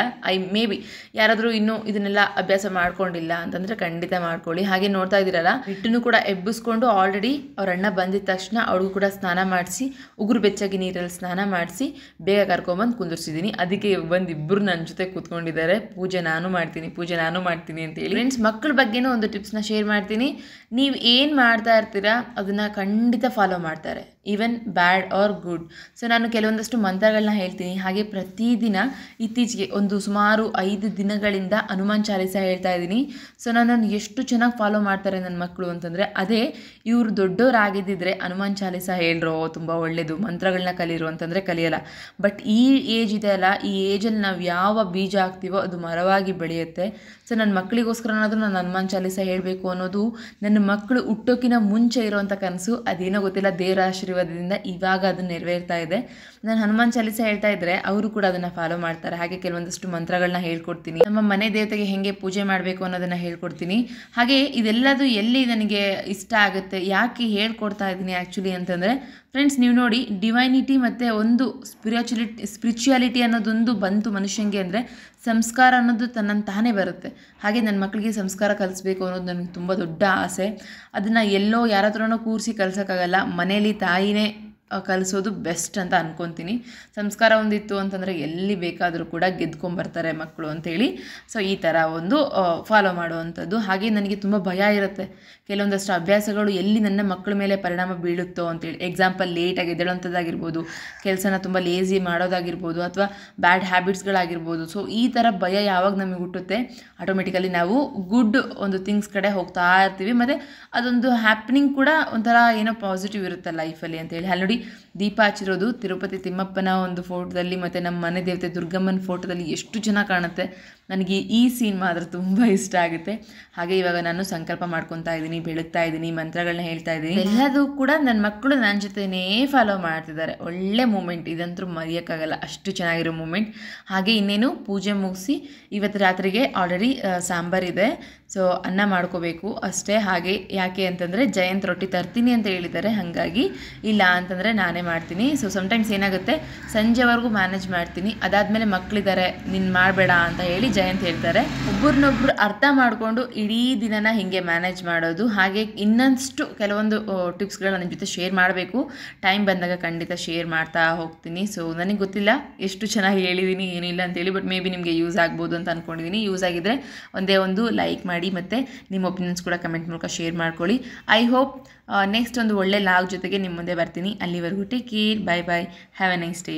ಮೇ ಬಿ ಯಾರಾದರೂ ಇನ್ನೂ ಇದನ್ನೆಲ್ಲ ಅಭ್ಯಾಸ ಮಾಡ್ಕೊಂಡಿಲ್ಲ ಅಂತಂದರೆ ಖಂಡಿತ ಮಾಡ್ಕೊಳ್ಳಿ. ಹಾಗೆ ನೋಡ್ತಾ ಇದ್ದೀರಲ್ಲ, ಹಿಟ್ಟನ್ನು ಕೂಡ ಎಬ್ಬಿಸ್ಕೊಂಡು ಆಲ್ರೆಡಿ ಅವ್ರ ಅಣ್ಣ ಬಂದಿದ್ದ ತಕ್ಷಣ ಅವ್ರಿಗೂ ಕೂಡ ಸ್ನಾನ ಮಾಡಿಸಿ, ಉಗುರು ಬೆಚ್ಚಗೆ ನೀರಲ್ಲಿ ಸ್ನಾನ ಮಾಡಿಸಿ ಬೇಗ ಕರ್ಕೊಂಬಂದು ಕುಂದಿರ್ಸಿದ್ದೀನಿ. ಅದಕ್ಕೆ ಬಂದು ಇಬ್ಬರು ನನ್ನ ಜೊತೆ ಕೂತ್ಕೊಂಡಿದ್ದಾರೆ. ಪೂಜೆ ನಾನು ಮಾಡ್ತೀನಿ ಅಂತೇಳಿ. ಫ್ರೆಂಡ್ಸ್, ಮಕ್ಕಳ ಬಗ್ಗೆನೂ ಒಂದು ಟಿಪ್ಸ್ನ ಶೇರ್ ಮಾಡ್ತೀನಿ. ನೀವು ಏನು ಮಾಡ್ತಾ ನೋಡ್ತಾ ಇರ್ತೀರಾ ಅದನ್ನು ಖಂಡಿತ ಫಾಲೋ ಮಾಡ್ತಾರೆ, even bad are good. So ನಾನು ಕೆಲವೊಂದಷ್ಟು ಮಂತ್ರಗಳನ್ನ ಹೇಳ್ತೀನಿ. ಹಾಗೆ ಪ್ರತಿದಿನ ಇತ್ತೀಚೆಗೆ ಒಂದು ಸುಮಾರು 5 ದಿನಗಳಿಂದ ಹನುಮಾನ್ ಚಾಲೀಸ ಹೇಳ್ತಾ ಇದ್ದೀನಿ. ಸೊ ನನ್ನನ್ನು ಎಷ್ಟು ಚೆನ್ನಾಗಿ ಫಾಲೋ ಮಾಡ್ತಾರೆ ನನ್ನ ಮಕ್ಕಳು ಅಂತಂದರೆ, ಅದೇ ಇವರು ದೊಡ್ಡವರಾಗಿದ್ದಿದ್ರೆ ಹನುಮಾನ್ ಚಾಲೀಸ ಹೇಳ್ರೋ ತುಂಬ ಒಳ್ಳೆಯದು, ಮಂತ್ರಗಳನ್ನ ಕಲೀರೋ ಅಂತಂದರೆ ಕಲಿಯಲ್ಲ. ಬಟ್ ಈ ಏಜ್ ಇದೆ ಅಲ್ಲ, ಈ ಏಜಲ್ಲಿ ನಾವು ಯಾವ ಬೀಜ ಹಾಕ್ತೀವೋ ಅದು ಮರವಾಗಿ ಬೆಳೆಯುತ್ತೆ. ಸೊ ನನ್ನ ಮಕ್ಕಳಿಗೋಸ್ಕರನಾದರೂ ನಾನು ಹನುಮಾನ್ ಚಾಲೀಸ ಹೇಳಬೇಕು ಅನ್ನೋದು ನನ್ನ ಮಕ್ಕಳು ಹುಟ್ಟೋಕ್ಕಿಂತ ಮುಂಚೆ ಇರೋವಂಥ ಕನಸು. ಅದೇನೋ ಗೊತ್ತಿಲ್ಲ, ದೇವರ ಆಶೀರ್ವಾದದಿಂದ ಇವಾಗ ಅದು ನೆರವೇರ್ತಾ ಇದೆ. ನಾನು ಹನುಮಾನ್ ಚಾಲೀಸ ಹೇಳ್ತಾ ಇದ್ದರೆ ಅವರು ಕೂಡ ಅದನ್ನು ಫಾಲೋ ಮಾಡ್ತಾರೆ. ಹಾಗೆ ಕೆಲವೊಂದಷ್ಟು ಮಂತ್ರಗಳನ್ನ ಹೇಳ್ಕೊಡ್ತೀನಿ. ನಮ್ಮ ಮನೆ ದೇವತೆಗೆ ಹೇಗೆ ಪೂಜೆ ಮಾಡಬೇಕು ಅನ್ನೋದನ್ನು ಹೇಳ್ಕೊಡ್ತೀನಿ. ಹಾಗೆ ಇದೆಲ್ಲದು ಎಲ್ಲಿ ನನಗೆ ಇಷ್ಟ ಆಗುತ್ತೆ, ಯಾಕೆ ಹೇಳ್ಕೊಡ್ತಾ ಇದ್ದೀನಿ ಆ್ಯಕ್ಚುಲಿ ಅಂತಂದರೆ, ಫ್ರೆಂಡ್ಸ್ ನೀವು ನೋಡಿ, ಡಿವೈನಿಟಿ ಮತ್ತು ಒಂದು ಸ್ಪಿರಿಚುಯಾಲಿಟಿ ಅನ್ನೋದೊಂದು ಬಂತು ಮನುಷ್ಯನಿಗೆ ಅಂದರೆ ಸಂಸ್ಕಾರ ಅನ್ನೋದು ತನ್ನನ್ನು ತಾನೇ ಬರುತ್ತೆ. ಹಾಗೆ ನನ್ನ ಮಕ್ಕಳಿಗೆ ಸಂಸ್ಕಾರ ಕಲಿಸ್ಬೇಕು ಅನ್ನೋದು ನನಗೆ ತುಂಬ ದೊಡ್ಡ ಆಸೆ. ಅದನ್ನು ಎಲ್ಲೋ ಯಾರ ಹತ್ರನೋ ಕೂರಿಸಿ ಕಲಿಸೋಕ್ಕಾಗಲ್ಲ, ಮನೇಲಿ ತಾಯಿನೇ ಕಲಿಸೋದು ಬೆಸ್ಟ್ ಅಂತ ಅಂದ್ಕೊತೀನಿ. ಸಂಸ್ಕಾರ ಒಂದಿತ್ತು ಅಂತಂದರೆ ಎಲ್ಲಿ ಬೇಕಾದರೂ ಕೂಡ ಗೆದ್ಕೊಂಬರ್ತಾರೆ ಮಕ್ಕಳು ಅಂತೇಳಿ. ಸೊ ಈ ಥರ ಒಂದು ಫಾಲೋ ಮಾಡುವಂಥದ್ದು. ಹಾಗೆ ನನಗೆ ತುಂಬ ಭಯ ಇರುತ್ತೆ, ಕೆಲವೊಂದಷ್ಟು ಅಭ್ಯಾಸಗಳು ಎಲ್ಲಿ ನನ್ನ ಮಕ್ಕಳ ಮೇಲೆ ಪರಿಣಾಮ ಬೀಳುತ್ತೋ ಅಂತೇಳಿ. ಎಕ್ಸಾಂಪಲ್, ಲೇಟಾಗಿ ಎದ್ದೇಳೋಂಥದ್ದಾಗಿರ್ಬೋದು, ಕೆಲಸನ ತುಂಬ ಲೇಸಿ ಮಾಡೋದಾಗಿರ್ಬೋದು, ಅಥವಾ ಬ್ಯಾಡ್ ಹ್ಯಾಬಿಟ್ಸ್ಗಳಾಗಿರ್ಬೋದು. ಸೊ ಈ ಥರ ಭಯ ಯಾವಾಗ ನಮಗೆ ಹುಟ್ಟುತ್ತೆ, ಆಟೋಮೆಟಿಕಲಿ ನಾವು ಗುಡ್ ಒಂದು ಥಿಂಗ್ಸ್ ಕಡೆ ಹೋಗ್ತಾ ಇರ್ತೀವಿ. ಮತ್ತು ಅದೊಂದು ಹ್ಯಾಪ್ನಿಂಗ್ ಕೂಡ ಒಂಥರ ಏನೋ ಪಾಸಿಟಿವ್ ಇರುತ್ತೆ ಲೈಫಲ್ಲಿ ಅಂತೇಳಿ. ಅಲ್ಲಿ ನೋಡಿ, ದೀಪ ಹಚ್ಚಿರೋದು ತಿರುಪತಿ ತಿಮ್ಮಪ್ಪನ ಒಂದು ಫೋಟೋದಲ್ಲಿ ಮತ್ತು ನಮ್ಮ ಮನೆ ದೇವತೆ ದುರ್ಗಮ್ಮನ ಫೋಟೋದಲ್ಲಿ ಎಷ್ಟು ಚೆನ್ನಾಗಿ ಕಾಣುತ್ತೆ. ನನಗೆ ಈ ಸೀನ್ ಮಾತ್ರ ತುಂಬ ಇಷ್ಟ ಆಗುತ್ತೆ. ಹಾಗೆ ಇವಾಗ ನಾನು ಸಂಕಲ್ಪ ಮಾಡ್ಕೊತಾ ಇದ್ದೀನಿ, ಬೆಳಗ್ತಾ ಇದ್ದೀನಿ, ಮಂತ್ರಗಳನ್ನ ಹೇಳ್ತಾ ಇದ್ದೀನಿ. ಎಲ್ಲದೂ ಕೂಡ ನನ್ನ ಮಕ್ಕಳು ನನ್ನ ಜೊತೆನೇ ಫಾಲೋ ಮಾಡ್ತಿದ್ದಾರೆ. ಒಳ್ಳೆ ಮೂಮೆಂಟ್ ಇದಂತೂ ಮರೆಯೋಕ್ಕಾಗಲ್ಲ, ಅಷ್ಟು ಚೆನ್ನಾಗಿರೋ ಮೂಮೆಂಟ್. ಹಾಗೆ ಇನ್ನೇನು ಪೂಜೆ ಮುಗಿಸಿ ಇವತ್ತು ರಾತ್ರಿಗೆ ಆಲ್ರೆಡಿ ಸಾಂಬಾರಿದೆ, ಸೊ ಅನ್ನ ಮಾಡ್ಕೋಬೇಕು ಅಷ್ಟೇ. ಹಾಗೆ ಯಾಕೆ ಅಂತಂದರೆ ಜಯಂತ್ ರೊಟ್ಟಿ ತರ್ತೀನಿ ಅಂತ ಹೇಳಿದ್ದಾರೆ, ಹಾಗಾಗಿ ಇಲ್ಲ ಅಂತಂದರೆ ನಾನೇ ಮಾಡ್ತೀನಿ. ಸೊ ಸಮ್ಟೈಮ್ಸ್ ಏನಾಗುತ್ತೆ, ಸಂಜೆವರೆಗೂ ಮ್ಯಾನೇಜ್ ಮಾಡ್ತೀನಿ, ಅದಾದಮೇಲೆ ಮಕ್ಕಳಿದ್ದಾರೆ ನೀನು ಮಾಡಬೇಡ ಅಂತ ಹೇಳಿ ಜಯಂತ್ ಹೇಳ್ತಾರೆ. ಒಬ್ಬರನ್ನೊಬ್ರು ಅರ್ಥ ಮಾಡಿಕೊಂಡು ಇಡೀ ದಿನನ ಹೀಗೆ ಮ್ಯಾನೇಜ್ ಮಾಡೋದು. ಹಾಗೆ ಇನ್ನಷ್ಟು ಕೆಲವೊಂದು ಟಿಪ್ಸ್ಗಳನ್ನ ನಿಮ್ಮ ಜೊತೆ ಶೇರ್ ಮಾಡಬೇಕು, ಟೈಮ್ ಬಂದಾಗ ಖಂಡಿತ ಶೇರ್ ಮಾಡ್ತಾ ಹೋಗ್ತೀನಿ. ಸೊ ನನಗೆ ಗೊತ್ತಿಲ್ಲ ಎಷ್ಟು ಚೆನ್ನಾಗಿ ಹೇಳಿದ್ದೀನಿ ಏನಿಲ್ಲ ಅಂತೇಳಿ, ಬಟ್ ಮೇ ಬಿ ನಿಮಗೆ ಯೂಸ್ ಆಗ್ಬೋದು ಅಂತ ಅಂದ್ಕೊಂಡಿದ್ದೀನಿ. ಯೂಸ್ ಆಗಿದ್ದರೆ ಒಂದೇ ಒಂದು ಲೈಕ್ ಮಾಡಿ ಮತ್ತು ನಿಮ್ಮ ಒಪಿನಿಯನ್ಸ್ ಕೂಡ ಕಮೆಂಟ್ ಮೂಲಕ ಶೇರ್ ಮಾಡ್ಕೊಳ್ಳಿ. ಐ ಹೋಪ್ ನೆಕ್ಸ್ಟ್ ಒಂದು ಒಳ್ಳೆ ಲಾಗ್ ಜೊತೆಗೆ ನಿಮ್ಮ ಮುಂದೆ ಬರ್ತೀನಿ. ಅಲ್ಲಿವರೆಗೂ take care, bye bye, have A nice day.